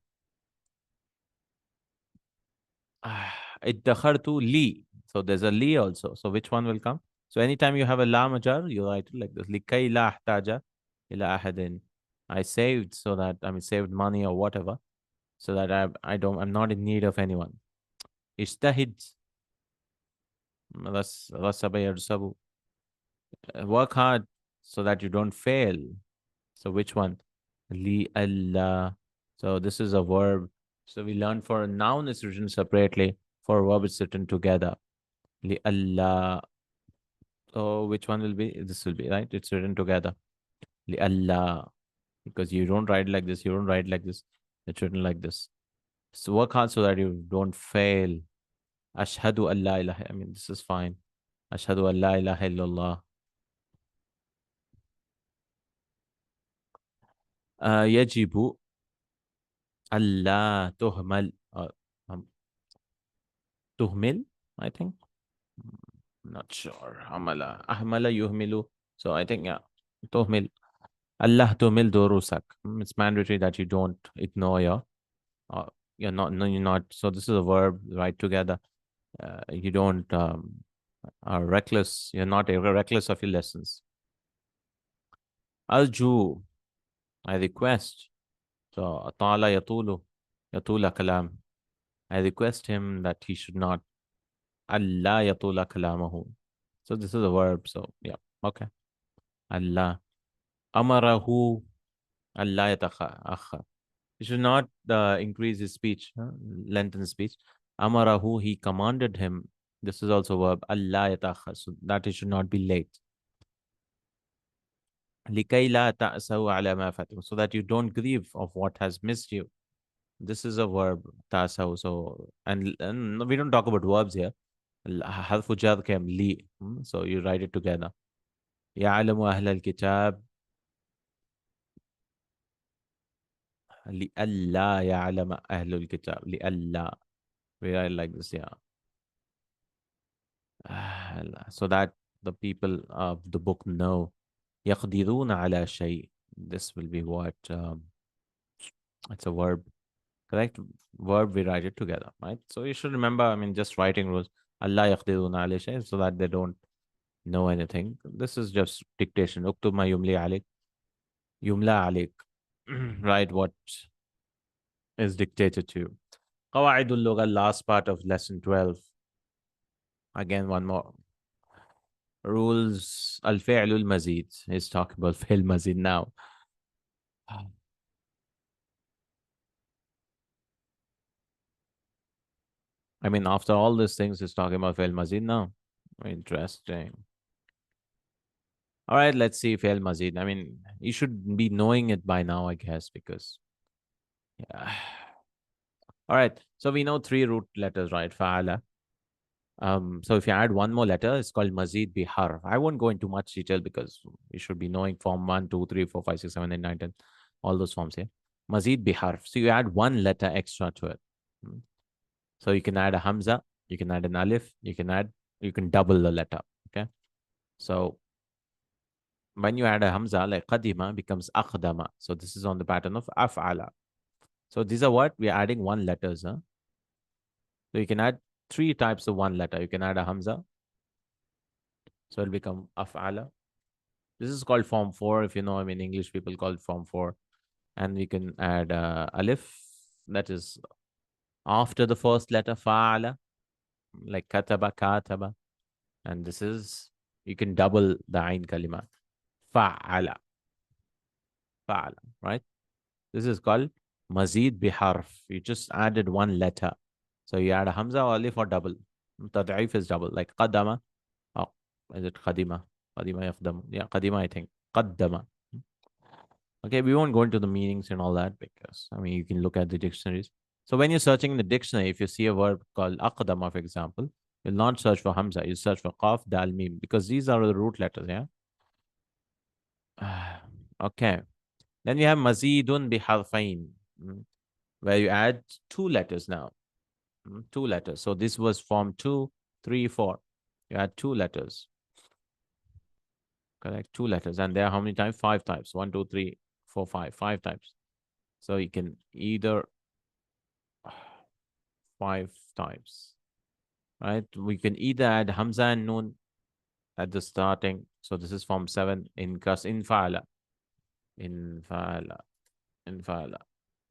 ادخرت li. So there's a li also. So which one will come? So anytime you have a la majar, you write it like this. لكي لا أحتاج إلى أحد. I saved so that, I mean, saved money or whatever, so that I'm not in need of anyone. اجتهد. رسب يرسب. Work hard so that you don't fail. So which one? Li Allah. So this is a verb. So we learned for a noun it's written separately. For a verb it's written together. Li Allah. So which one will be? This will be, right? It's written together. Li Allah. Because you don't write like this. You don't write like this. It's written like this. So work hard so that you don't fail. Ashhadu an la ilaha. I mean, this is fine. Ashhadu an la ilaha illallah. يجب ألا تهمل. تهمل, I think. Not sure. أهمل يهمل. So I think, yeah. تهمل. Allah تهمل دروسك. It's mandatory that you don't ignore you're not. No, you're not. So this is a verb, right together. You don't are reckless. You're not reckless of your lessons. Alju, I request. So Ta'ala yatula kalam. I request him that he should not Allah yatula kalamahu. So this is a verb. So yeah, okay. Allah amarahu Allah yatakha. He should not increase his speech, lengthen speech. Amarahu, he commanded him. This is also verb. Allah yatakha. So that he should not be late. Likay la ta'saw ala ma fatakum. So that you don't grieve of what has missed you. This is a verb. Ta'saw. So and we don't talk about verbs here. Harfu jar came li. So you write it together. يعلم أهل الكتاب لئلا يعلم أهل الكتاب لئلا. We write like this, yeah. So that the people of the book know. يقدرون على شيء. This will be what? It's a verb. Correct? Verb, we write it together, right? So you should remember, I mean, just writing rules. Allah يقدرون على شيء, so that they don't know anything. This is just dictation. اكتب ما يملي عليك. يملى عليك. Write what is dictated to you. قواعد اللغة, last part of lesson 12. Again, one more. Rules. الفعل المزيد. He's talking about فعل مزيد now. I mean, after all these things, he's talking about فعل مزيد now. Interesting. All right, let's see فعل مزيد. I mean, you should be knowing it by now, I guess, because yeah. All right, so we know 3 root letters, right? فعل. So if you add one more letter, it's called mazid bihar. I won't go into much detail because you should be knowing form 1, 2, 3, 4, 5, 6, 7, 8, 9, 10, all those forms here. Mazid bihar. So you add one letter extra to it. So you can add a hamza, you can add an alif, you can double the letter. Okay. So when you add a hamza, like qadima becomes aqdama. So this is on the pattern of af'ala. So these are what we're adding one letters. So you can add 3 types of one letter. You can add a hamza. So it'll become af'ala. This is called form 4. If you know, I mean, English people call it form 4. And we can add alif. That is after the first letter, fa'ala. Like kataba, kataba. And this is, you can double the ain kalima. Fa'ala. Fa'ala, right? This is called mazid biharf. You just added one letter. So you add a hamza or alif or double. Tad'if is double. Like qadama. Oh, is it qadima? Qadima yaqdam. Yeah, qadima, I think. Qaddama. Okay, we won't go into the meanings and all that because, I mean, you can look at the dictionaries. So when you're searching in the dictionary, if you see a word called aqdama, for example, you'll not search for hamza. You search for qaf, dal, mim, because these are the root letters, yeah? Okay. Then we have mazidun biharfain, where you add 2 letters now. 2 letters. So this was form 2, 3, 4. You add 2 letters. Correct? 2 letters. And there are how many times? 5 types. 1, 2, 3, 4, 5. 5 types. So you can either 5 types. Right? We can either add hamza and noon at the starting. So this is form 7 in fa'ala. In fa'ala. In fa'ala.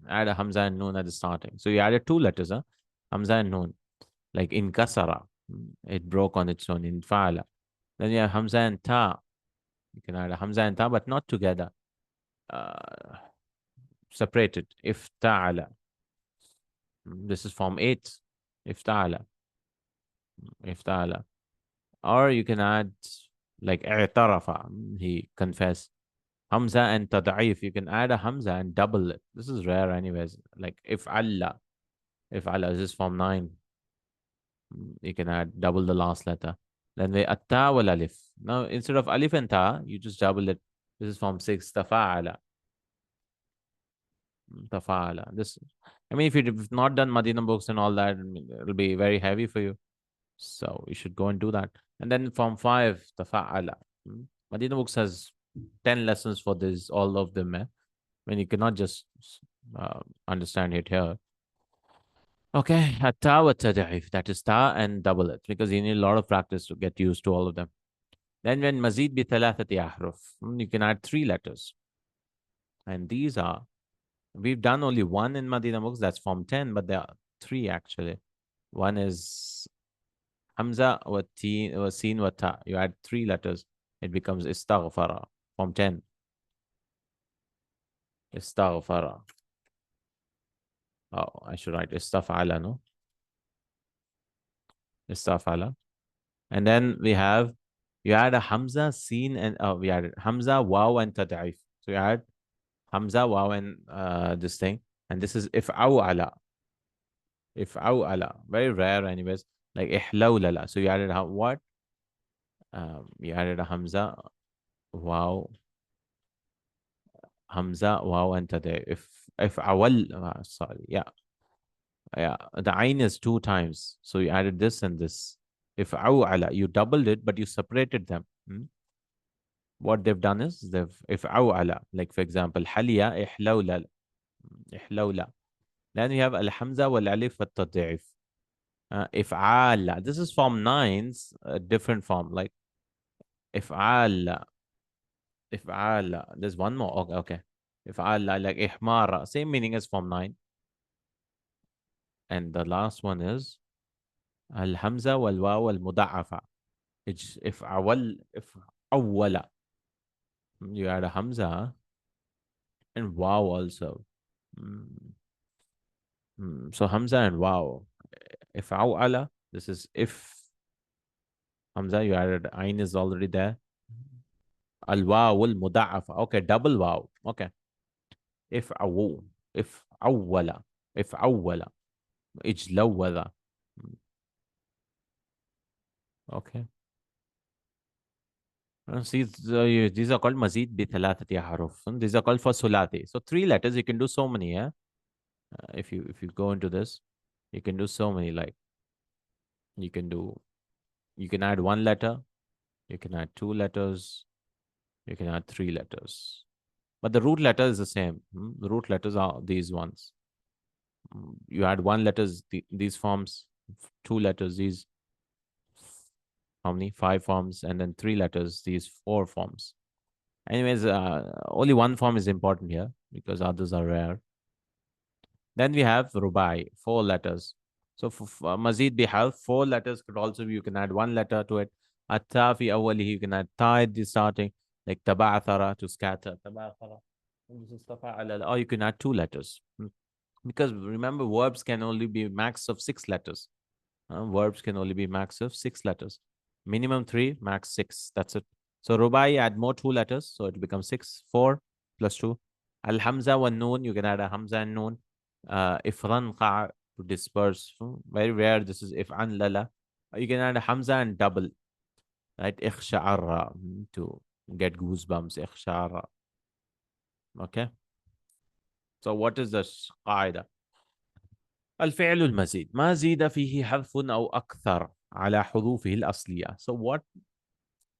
Add a hamza and noon at the starting. So you added 2 letters, huh? Hamza and noon. Like in kasara. It broke on its own in fa'ala. Then you have hamza and ta. You can add a hamza and ta, but not together. Separated. If ta'ala. This is form 8. If ta'ala. If ta'ala. Or you can add like i'tarafa. He confessed. Hamza and tad'if. You can add a hamza and double it. This is rare anyways. Like if Allah. If Allah, this is form 9. You can add double the last letter. Then we atta wal alif. Now instead of alif and ta, you just double it. This is form 6. Tafa'ala. Tafa'ala. This, I mean, if you've not done Madina books and all that, it'll be very heavy for you. So you should go and do that. And then form 5, tafa'ala. Madina books has 10 lessons for this, all of them. I mean, you cannot just understand it here. Okay, ta wa tad'if, that is ta and double it, because you need a lot of practice to get used to all of them. Then when mazid bi thalathati ahruf, you can add 3 letters. And these are, we've done only one in Madina books, that's form 10, but there are 3 actually. One is Hamza wa teen wa sin wa ta. You add 3 letters, it becomes istaghfara, form 10. Istaghfara. Oh, I should write istaf'ala, no? Istaf'ala. And then we have, you add a Hamza, Sin, and we added Hamza, Waw, and Tad'if. So you add Hamza, Waw, and this thing. And this is if'aw'ala. If'aw'ala. Very rare, anyways. Like ihlawlala. So you added what? You added a Hamza, Waw, Hamza, Waw, and Tad'if. If'awal. Sorry. Yeah. Yeah. The Ain is 2 times. So you added this and this. If'aw'ala. You doubled it, but you separated them. What they've done is they've if'aw'ala, like for example haliya ihlawla. Then we have al-hamza wal-alif wat-tad'if. If'ala, this is form 9's different form, like if'ala. There's one more. Okay. If'ala, like ihmara, same meaning as form 9. And the last one is al-hamza wal-waw wal-muda'afa. It's if'awwala. You add a hamza and waw also. So hamza and waw. If aw'ala, this is if hamza, you added ain is already there. Al waw al muda'afa. Okay, double waw. Okay. If awu, if awwala, ijlawwala. Okay. See, these are called mazid bi thalathati haruf. These are called for sulati. So 3 letters, you can do so many. Yeah. If you go into this, you can do so many. Like you can add 1 letter, you can add 2 letters, you can add 3 letters. But the root letter is the same. The root letters are these ones. You add 1 letters, these forms, 2 letters, these, how many? 5 forms, and then 3 letters, these 4 forms. Anyways, only 1 form is important here because others are rare. Then we have rubai, 4 letters. So for mazid bihal, 4 letters could also be, you can add 1 letter to it. Atta fi awwalihi, you can add ta at the starting, like taba'athara, to scatter. Taba'athara. Or you can add 2 letters. Because remember, verbs can only be max of 6 letters. Verbs can only be max of 6 letters. Minimum 3, max 6. That's it. So rubai, add more 2 letters. So it becomes 6. 4 plus 2. Al-hamza wa noon, you can add a hamza and noon. Ifran qa, to disperse. Very rare. This is if'an lala. You can add a hamza and double. Right? Ikhsha'arra, to get goosebumps. Ikhsha'arra. Okay. So what is the qaida? الفعل المزيد ما زيد فيه حذف أو أكثر على حروفه الأصلية. So what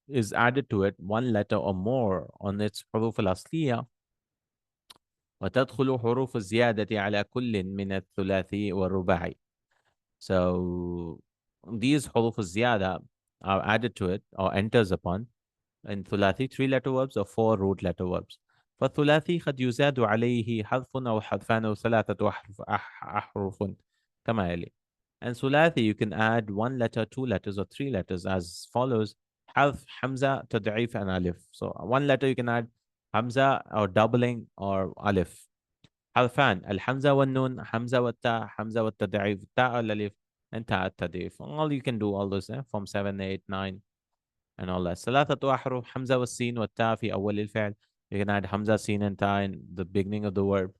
is added to it, 1 letter or more on its حروف الأصلية. وتدخل حروف الزيادة على كل من الثلاثي والرباعي. So these حروف الزيادة are added to it or enters upon in ثلاثي 3 letter verbs or 4 root letter verbs. فالثلاثي قد يزاد عليه حذف أو حذفان أو 3 أحرف كما يلي. And ثلاثي, you can add 1 letter, 2 letters, or 3 letters as follows: حذف, حمزة, تضعيف, and alif. So 1 letter you can add حمزة or doubling or alif. حذفان, الحمزة والنون, حمزة والتاء, حمزة والتضعيف, تاء والالif, and تاء التضعيف. All you can do all those from 7, 8, 9 and all that. 3 أحرف, حمزة والسين والتاء في أول الفعل. You can add Hamza, Sin, and Ta in the beginning of the verb.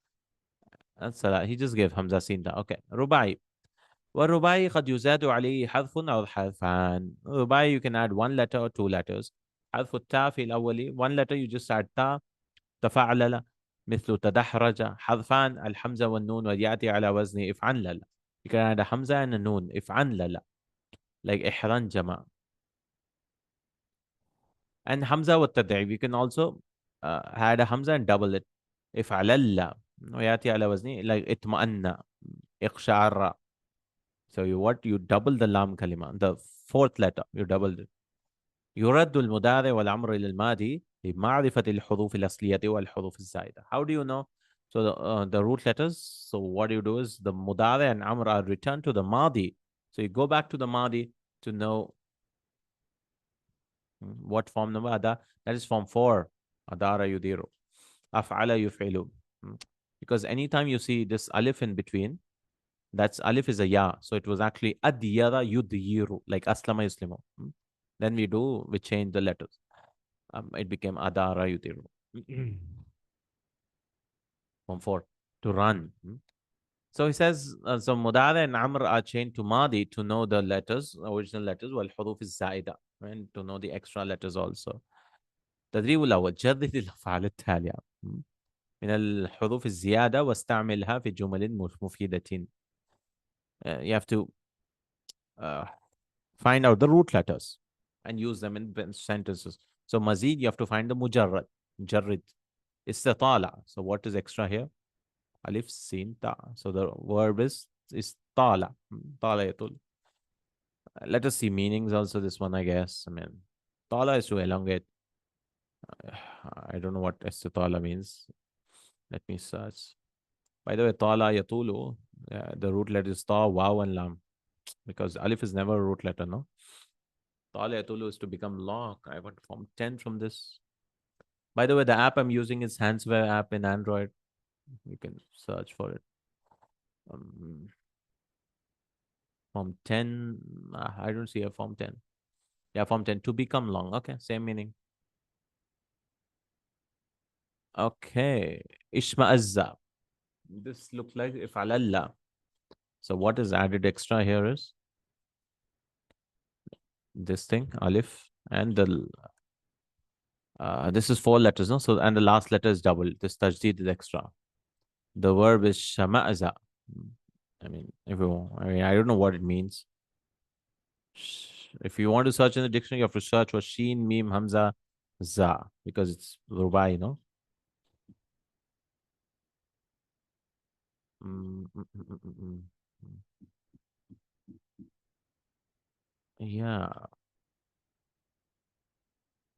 That's he just gave Hamza, Sin, Ta. Okay. Rubai. والرباعي قد يزاد عليه حذف أو حذفان. Rubai, you can add 1 letter or 2 letters. حذف التاء في الأول. 1 letter you just add تا. تفعلل مثل تدحرج. حذفان الحمزة والنون ويأتي على وزن افعنلل. You can add a Hamza and a Noon. افعنلل. Like إحرنجم. And Hamza والتدعيف, you can also add a Hamza and double it. افعلل ويأتي على وزن like اطمأن. اقشعر. So you double the lam kalima, the fourth letter, you doubled it. يرد المضارع والأمر إلى الماضي بمعرفة الحروف الأصلية والحروف الزائدة. How do you know? So the root letters. So what you do is the mudari and amr are returned to the madi. So you go back to the madi to know what form number ada. That is form 4. Adara yudiru. Af'ala yuf'ilu. Because anytime you see this alif in between, that's alif is a ya. So it was actually adiyara yudiru, like aslama yuslimu. Then we change the letters. It became adara yudiru. Form 4. To run. So he says, so mudara and amr are changed to madi to know the letters, original letters, while huruf is zaida, and to know the extra letters also. تدريب الأول جرد الأفعال التالية من الحروف الزيادة واستعملها في جمل مفيدة. You have to find out the root letters and use them in sentences. So mazid, you have to find the mujarrad. Mujarrid. Istitala. So what is extra here? Alif, sin, ta. So the verb is tala. Tala yatul. Let us see meanings also, this one, I guess. I mean, tala is to elongate. I don't know what istitala means. Let me search. By the way, tala yatulu, the root letter is ta, waw, and lam. Because alif is never a root letter, no? Tala yatulu is to become long. I want to form 10 from this. By the way, the app I'm using is Handswear app in Android. You can search for it. Form 10. I don't see a form 10. Yeah, form 10. To become long. Okay, same meaning. Okay. Ishma'azza. This looks like if'alalla. So what is added extra here is this thing, alif, and the this is 4 letters, no? So and the last letter is double. This tajdeed is extra. The verb is shama'aza. I mean, I don't know what it means. If you want to search in the dictionary, you have to search for sheen, mim, hamza, za, because it's rubai, no? Yeah.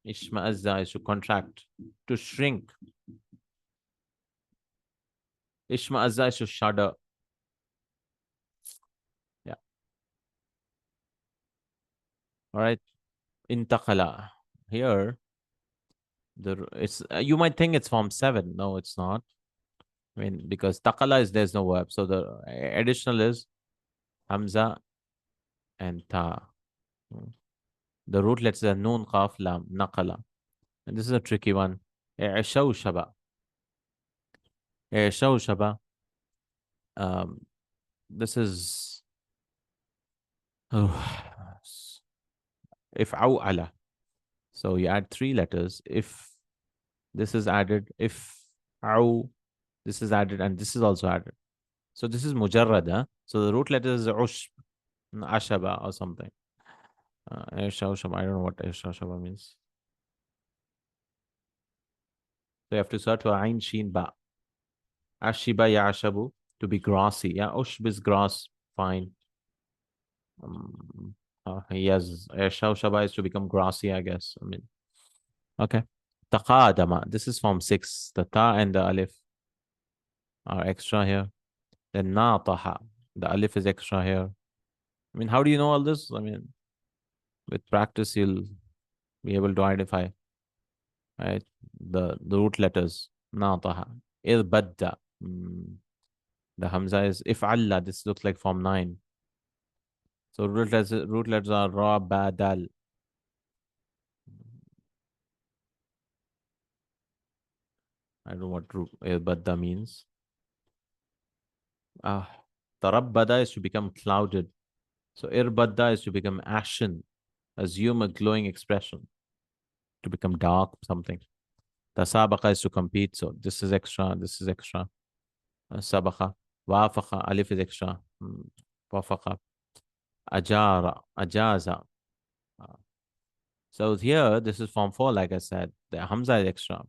Ishma'azza is to contract, to shrink. Ishma'azza is to shudder. Yeah. All right. Intaqala. Here, it's you might think it's form 7. No, it's not. I mean, because taqala is there's no verb. So the additional is hamza and ta. The root letters are noon, qaf, lam, naqala. And this is a tricky one. Shaba. Shaba. This is if ala. So you add 3 letters. If this is added, if this is added, and this is also added. So this is mujarrad. Huh? So the root letter is ashaba or something. I don't know what shaba means. So you have to search for ain sheen ba. Ashiba yashabu, to be grassy. Yeah, ushb is grass. Fine. Yes, shaba is to become grassy, I guess. I mean, okay. Taqadama. This is form 6. The ta and the alif are extra here. Then nataha. The alif is extra here. I mean, how do you know all this? I mean, with practice, you'll be able to identify, right? The root letters. Nataha. Irbadda. The hamza is if'alla. This looks like form 9. So root letters are ra, ba, dal. I don't know what irbadda means. Tarabbada is to become clouded. So irbadda is to become ashen. Assume a glowing expression. To become dark, something. Tasabaqa is to compete. So this is extra. This is extra. Sabaqa. Wafaqa. Alif is extra. Wafaqa. Ajara. Ajaza. So here, this is form 4, like I said. The hamza is extra.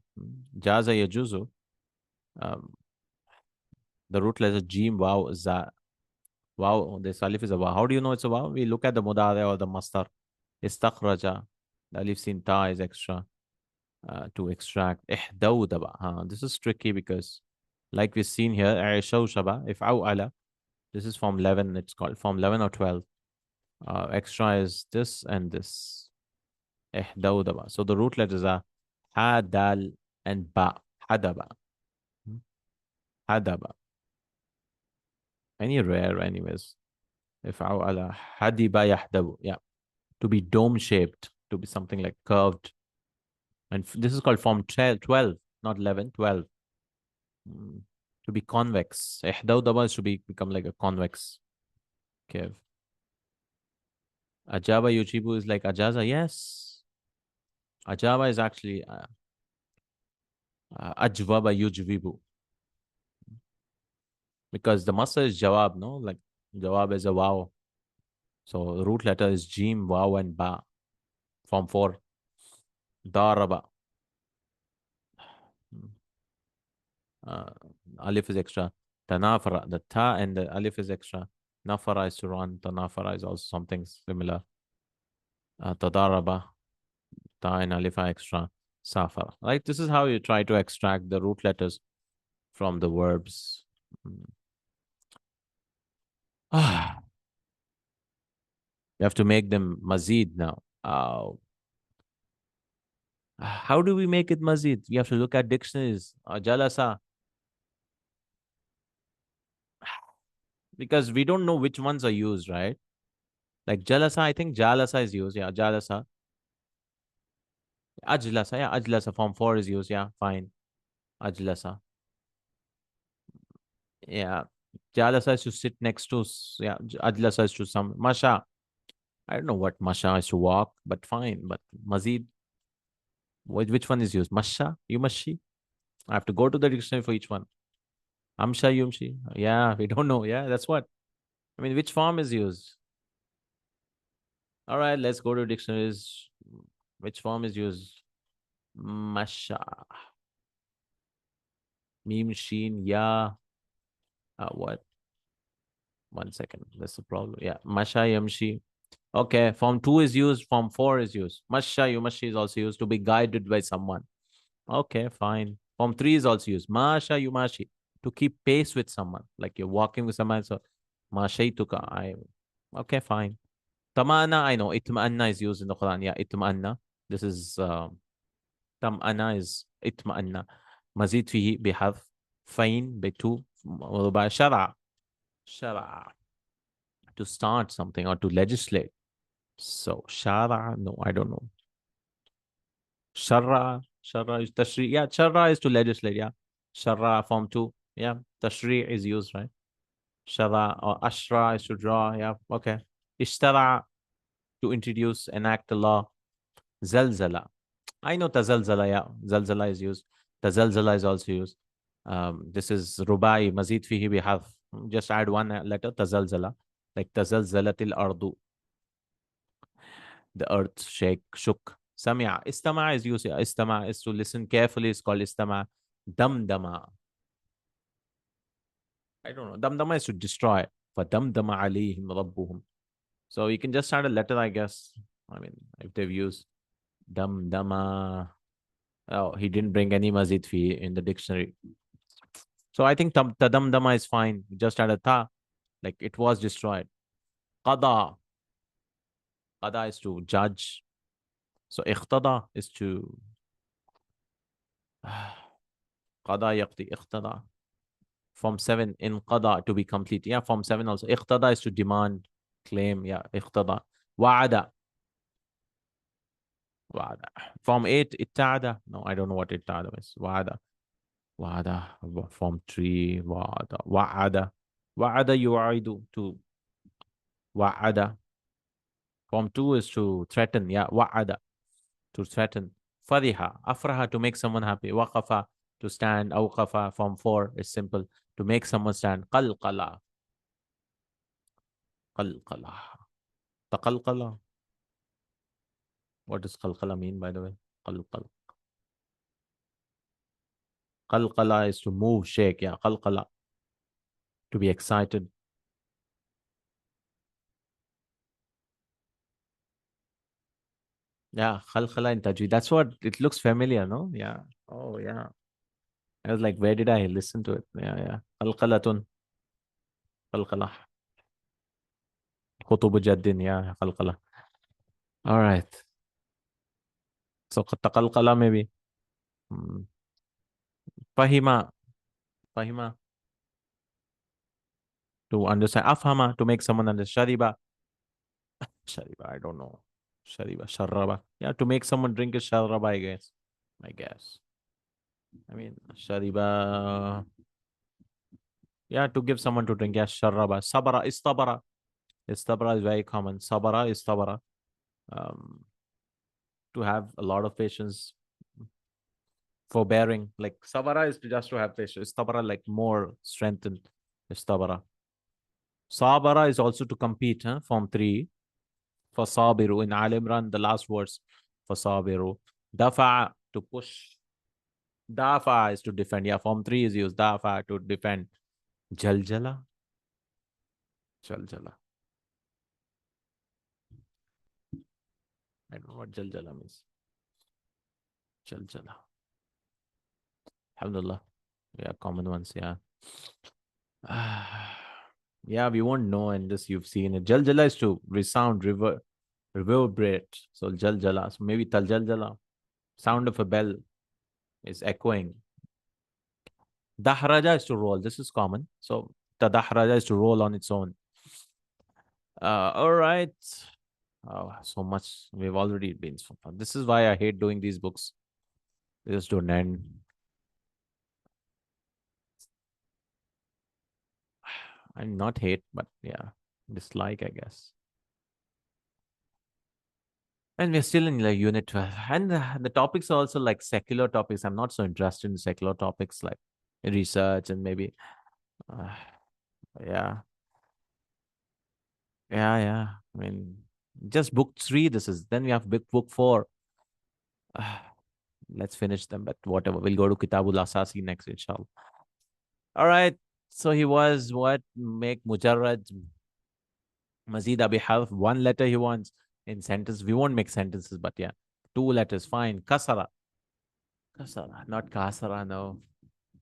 Jaza yajuzu. The root letter jim, waw, za. Wow, this alif is a wow. How do you know it's a wow? We look at the mudare or the mastar. Istakhraja. The alif sin ta is extra. To extract. Ihdawdaba. This is tricky because, like we've seen here, shaba, if ala, this is form 11, it's called form 11 or 12. Extra is this and this. Ihdawdaba. So the root letters are ha, dal, and ba. Hadaba. Hadaba. Any rare, anyways. If ala, hadiba yahdabu. Yeah. To be dome shaped, to be something like curved. And this is called form 12, not 11, 12. To be convex. Ihdawdaba is to become like a convex curve. Ajaba yujibu is like ajaza. Yes. Ajaba is actually ajwaba yujvibu. Because the masa is jawab, no? Like jawab is a wow. So the root letter is jim, wow, and ba. Form 4. Daraba. Alif is extra. Tanafara. The ta and the alif is extra. Nafara is to run. Tanafara is also something similar. Tadaraba. Ta and alif are extra. Safara. Right? This is how you try to extract the root letters from the verbs. You have to make them mazid now. How do we make it mazid? You have to look at dictionaries. Jalasa. Because we don't know which ones are used, right? Like jalasa, I think jalasa is used. Yeah, jalasa. Ajlasa, yeah, ajlasa. Form 4 is used. Yeah, fine. Ajlasa. Yeah. Jalasa is to sit next to, yeah, ajlasa is to some, masha. I don't know what masha is to walk, but fine. But mazid, which one is used? Masha, yumashi? I have to go to the dictionary for each one. Amsha, yumshi. Yeah, we don't know. Yeah, that's what. I mean, which form is used? All right, let's go to dictionaries. Which form is used? Masha. Mim, sheen, ya. What? 1 second. That's the problem. Yeah. Masha, yamshi. Okay. Form 2 is used. Form 4 is used. Masha, yumashi is also used to be guided by someone. Okay, fine. Form 3 is also used. Masha, yumashi. To keep pace with someone. Like you're walking with someone. So, mashaituka. Okay, fine. Tamana, I know. Itma'anna is used in the Quran. Yeah, itma'anna. This is tam'ana is itma'anna. Mazid fihi bihadf. Fain bitu. By shara. Shara. To start something or to legislate. So shara, no, I don't know. Shara is tashri. Yeah, shara is to legislate. Yeah. Shara form 2. Yeah. Tashri is used, right? Shara or ashra is to draw. Yeah. Okay. Ishtara to introduce, enact the law. Zalzala. I know tazalzala, yeah. Zalzala is used. Tazalzala is also used. This is rubai, mazid fihi bihaf. Just add one letter, tazalzala. Like tazalzalatil ardu. The earth shook. Samia. Istama is used. Istama is to listen carefully. It's called istama. Damdama. I don't know. Damdama is to destroy. فَدَمْدَمَ عَلَيْهِمْ رَبُّهُم. So you can just add a letter, I guess. I mean, if they've used damdama. Oh, he didn't bring any mazid fi in the dictionary. So I think tadamdama is fine. Just add a ta. Like it was destroyed. Qada. Qada is to judge. So iqtada is to qada yaqdi iqtada. Form 7 in qada to be complete. Yeah, form 7 also. Iqtada is to demand, claim. Yeah, iqtada. Wa'ada. Wa'ada. Form 8 ittada. No, I don't know what ittada is. Wa'ada. Wa'ada. Form 3 wa'ada. Wa'ada. Wa'ada yu'idu to wa'ada. Form 2 is to threaten. Yeah, wa'ada. To threaten. Fariha. Afraha to make someone happy. Waqafa to stand. Awqafa. Form 4 is simple. To make someone stand. Qalqala. Qalqala. Taqalqala. What does qalqala mean, by the way? Qalqala. Qalqala is to move, shake. Yeah, qalqala. To be excited. Yeah, khalkhala in tajweed. That's what it looks familiar, no? Yeah. Oh, yeah. I was like, where did I listen to it? Yeah, yeah. Khalkhalatun. Khalkhala. Khutubu jaddin. Yeah, khalkhala. All right. So, taqalqala maybe. Hmm. Fahima. Fahima. To understand. Afhama. To make someone understand. Shariba. Shariba. I don't know. Shariba. Sharraba. Yeah, to make someone drink is sharraba, I guess. I guess. I mean, shariba. Yeah, to give someone to drink. Yeah, sharraba. Sabara. Istabara. Istabara is very common. Sabara. Istabara. Um, to have a lot of patience, forbearing. Like sabara is just to have patience. Istabara like more strengthened. Istabara. Sabara is also to compete. Huh? Form 3. For sabiru in Al Imran, the last words for sabiru. Dafa to push. Dafa is to defend. Yeah, form 3 is used. Dafa to defend. Jaljala. Jaljala. I don't know what jaljala means. Jaljala. Alhamdulillah. Yeah, common ones. Yeah. Yeah, we won't know, and this you've seen it. Jaljala is to resound, reverberate. So jaljala. So maybe taljaljala. Sound of a bell is echoing. Dahraja is to roll. This is common. So tadahraja is to roll on its own. All right. Oh, so much. We've already been so far. This is why I hate doing these books. They just don't end. I'm not hate, but yeah, dislike, I guess. And we're still in like unit 12. And the topics are also like secular topics. I'm not so interested in secular topics like research and maybe, uh, yeah, yeah. I mean, just book 3. This is, then we have book 4. Let's finish them, but whatever. We'll go to Kitabul Asasi next, inshallah. All right. So he was what? Make mujarrad mazid abi harf. 1 letter he wants in sentence. We won't make sentences, but yeah. 2 letters, fine. Kasara. Kasara, not kasara, no.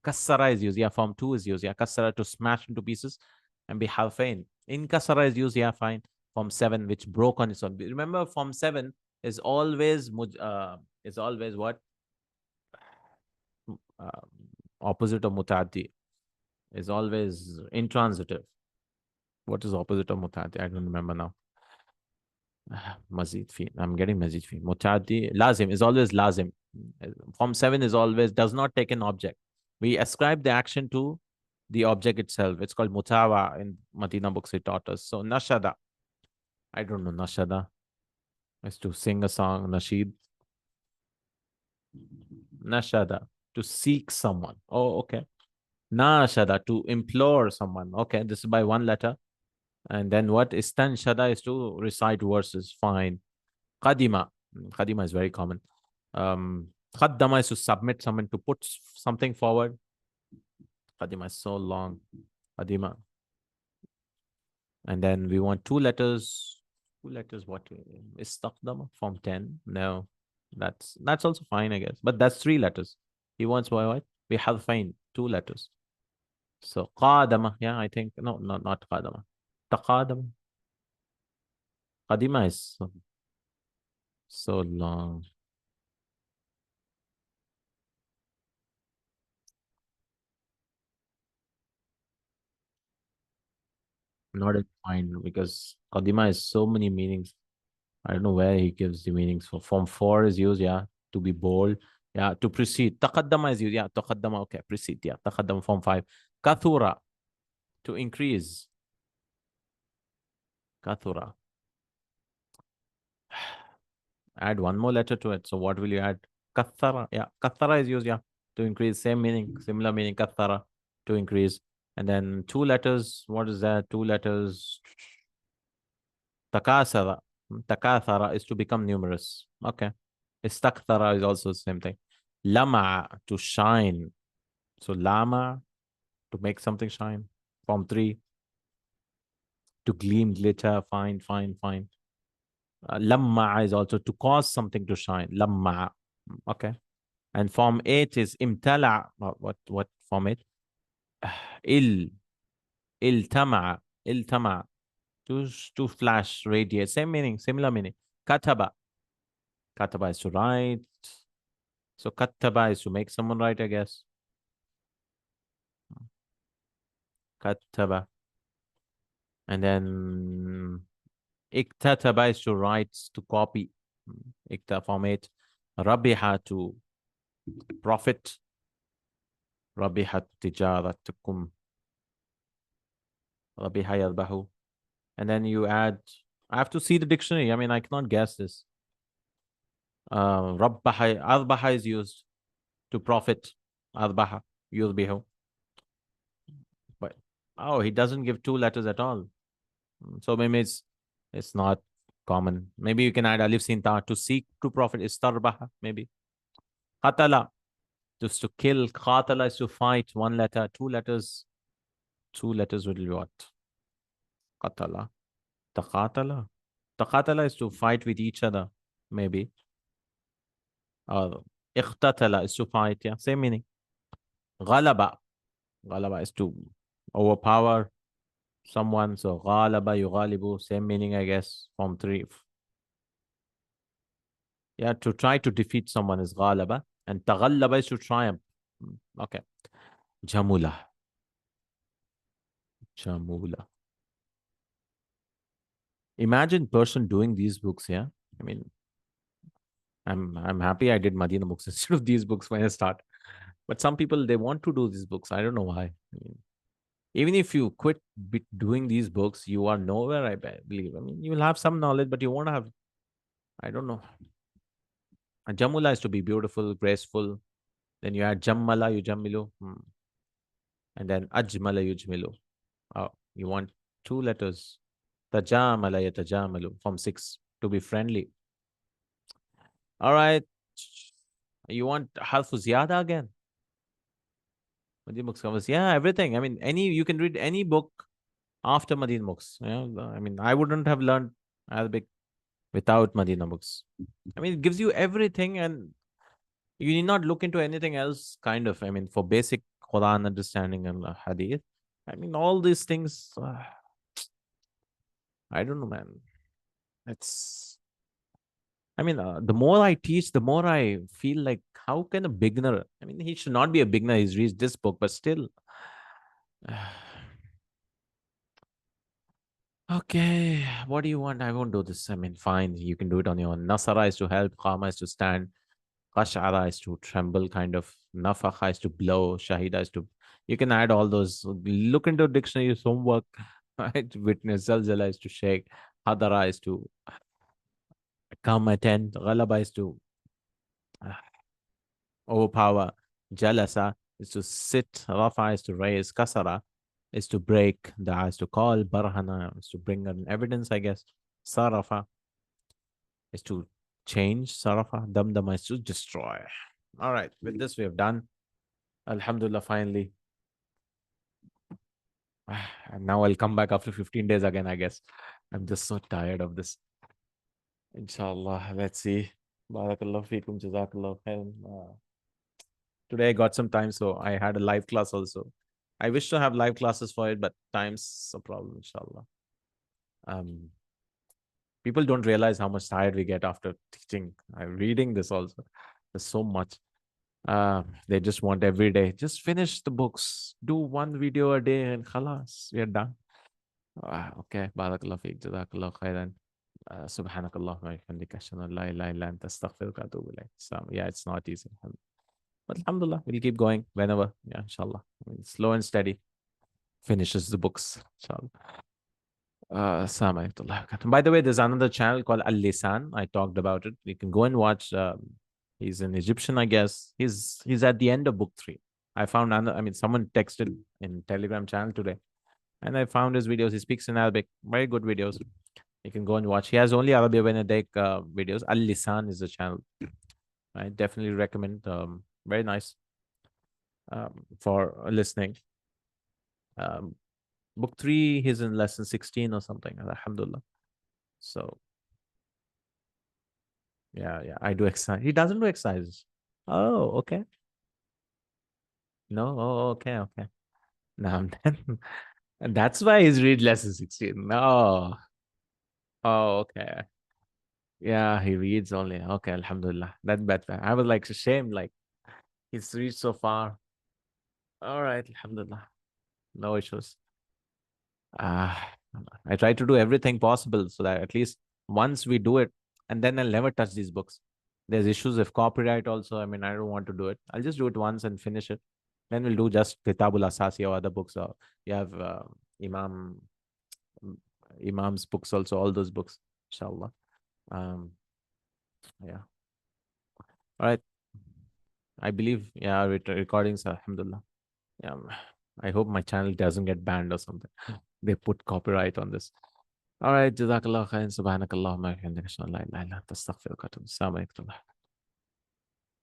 Kasara is used. Yeah, form 2 is used. Yeah, kasara to smash into pieces and be halfain. In kasara is used. Yeah, fine. Form 7, which broke on its own. Remember, form 7 is always what? Uh, opposite of mutaddi. Is always intransitive. What is opposite of mutaddi? I don't remember now. Mazid fi. I'm getting mazid fi. Mutaddi. Lazim is always lazim. Form 7 is always does not take an object. We ascribe the action to the object itself. It's called mutawa in Madina books it taught us. So nashada. I don't know nashada. Is to sing a song, nasheed. Nashada. To seek someone. Oh, okay. Nashada. To implore someone. Okay, this is by 1 letter. And then what? Istanshada is to recite verses. Fine. Qadima. Qadima is very common. Khaddama is to submit someone, to put something forward. Qadima is so long. Qadima. And then we want 2 letters. 2 letters, what? Istaqdama, form 10. No, that's also fine, I guess. But that's 3 letters. He wants what? We have fine 2 letters. So qadama, yeah, I think. No, not qadama. Taqadama. Qadima is so long. Not in mind because Qadima is so many meanings. I don't know where he gives the meanings for. Form 4 is used, yeah, to be bold. Yeah, to proceed. Taqaddama is used, yeah, taqaddama, okay, proceed, yeah. Taqaddama, form 5. Kathura, to increase. Kathura. Add 1 more letter to it. So what will you add? Kathara, yeah. Kathara is used, yeah, to increase. Same meaning, similar meaning. Kathara, to increase. And then 2 letters. What is that? 2 letters. Takasara. Takathara is to become numerous. Okay. Istakthara is also the same thing. Lama, to shine. So lama, to make something shine. Form 3, to gleam, glitter, fine. Lamma is also to cause something to shine. Lamma. Okay. And form 8 is imtala. What form 8? Il. Iltama. Iltama. To flash, radiate. Same meaning, similar meaning. Kataba. Kataba is to write. So kataba is to make someone write, I guess. Kataba. And then iktataba is to write, to copy. Ikta form 8. Rabiha to profit. Rabihat tijaratukum. Rabiha yadbahu. And then you add, I have to see the dictionary. I mean, I cannot guess this. Rabbaha, arbaha is used to profit. Arbaha, yudbihu. But, oh, he doesn't give 2 letters at all. So maybe it's not common. Maybe you can add alif sin ta, to seek to profit. Istarbaha, maybe. Qatala, just to kill. Qatala is to fight. 1 letter. 2 letters. 2 letters will be what? Qatala. Taqatala. Taqatala is to fight with each other, maybe. Or ikhtatala is to fight, yeah, same meaning. Ghalaba. Ghalaba is to overpower someone. So ghalaba, yughalibu, same meaning, I guess. Form 3. Yeah, to try to defeat someone is ghalaba. And taghallaba is to triumph. Okay. Jamula. Jamula. Imagine person doing these books, yeah. I mean, I'm happy I did Madina books instead of these books when I start. But some people, they want to do these books. I don't know why. I mean, even if you quit doing these books, you are nowhere, I believe. I mean, you will have some knowledge, but you won't have, I don't know. And Jamula is to be beautiful, graceful. Then you add Jammala, Yujammilu. And then Ajmala, Yujmilu. Oh, you want 2 letters. Tajamala, Yatajamalu. Form 6, to be friendly. All right. You want Harfu Ziyada again? Madin books covers, yeah, everything. I mean, you can read any book after Madin books. Yeah, I mean, I wouldn't have learned Arabic without Madina books. I mean, it gives you everything, and you need not look into anything else. Kind of. I mean, for basic Quran understanding and Hadith. I mean, all these things. I don't know, man. It's. I mean, the more I teach, the more I feel like, how can a beginner? I mean, he should not be a beginner. He's reached this book, but still. Okay, what do you want? I won't do this. I mean, fine, you can do it on your own. Nasara is to help, Qama is to stand, Qash'ara is to tremble, kind of. Nafakha is to blow, Shahida is to. You can add all those. Look into dictionary's homework. Right? Witness, Zalzala is to shake, Hadara is to come, attend, Ghalaba is to overpower, Jalasa is to sit, Rafa is to raise, Kasara is to break, Da'a is to call, Barhana is to bring an evidence, I guess. Sarafa is to change, Sarafa, Damdama is to destroy. All right, with this we have done. Alhamdulillah, finally. And now I'll come back after 15 days again, I guess. I'm just so tired of this. Inshallah, let's see. Barakallahu feekum, Jazakallahu Khair. Today I got some time, so I had a live class also. I wish to have live classes for it, but time's a problem, inshallah. People don't realize how much tired we get after teaching. I'm reading this also. There's so much. They just want every day. Just finish the books. Do 1 video a day and khalas, we are done. Okay. Barakallahu feek. Jazakallahu khairan. Subhanakallah wa bihamdika ashhadu an la ilaha illa anta astaghfiruka wa atubu ilayk. So yeah, it's not easy. But alhamdulillah, we'll keep going whenever. Yeah, inshallah. I mean, slow and steady. Finishes the books. Inshallah. By the way, there's another channel called Al-Lisan. I talked about it. You can go and watch. He's an Egyptian, I guess. He's at the end of book 3. I found someone texted in Telegram channel today, and I found his videos. He speaks in Arabic. Very good videos. You can go and watch. He has only Arabiyya Yadayk videos. Al-Lisan is the channel. I definitely recommend. Very nice for listening. Book 3, he's in lesson 16 or something. Alhamdulillah. So Yeah. I do exercise. He doesn't do exercises. Oh, okay. No, oh, okay. Now then, and that's why he's read less than 16. No. Oh, okay. Yeah, he reads only. Okay, Alhamdulillah. That's better. I was like ashamed, like he's reached so far. All right, Alhamdulillah. No issues. Ah, I try to do everything possible so that at least once we do it, and then I'll never touch these books. There's issues of copyright also. I mean, I don't want to do it. I'll just do it once and finish it. Then we'll do just Kitabul Asasi or other books. Or you have Imam Imam's books also, all those books, inshallah. Um, yeah. All right. I believe, yeah, recordings, alhamdulillah. Yeah. I hope my channel doesn't get banned or something. They put copyright on this. All right. Jazakallahu Khair. Subhanakallahumma wa bihamdika. Ashhadu an la ilaha illa anta astaghfiruka wa atubu ilaik. Assalamu alaikum.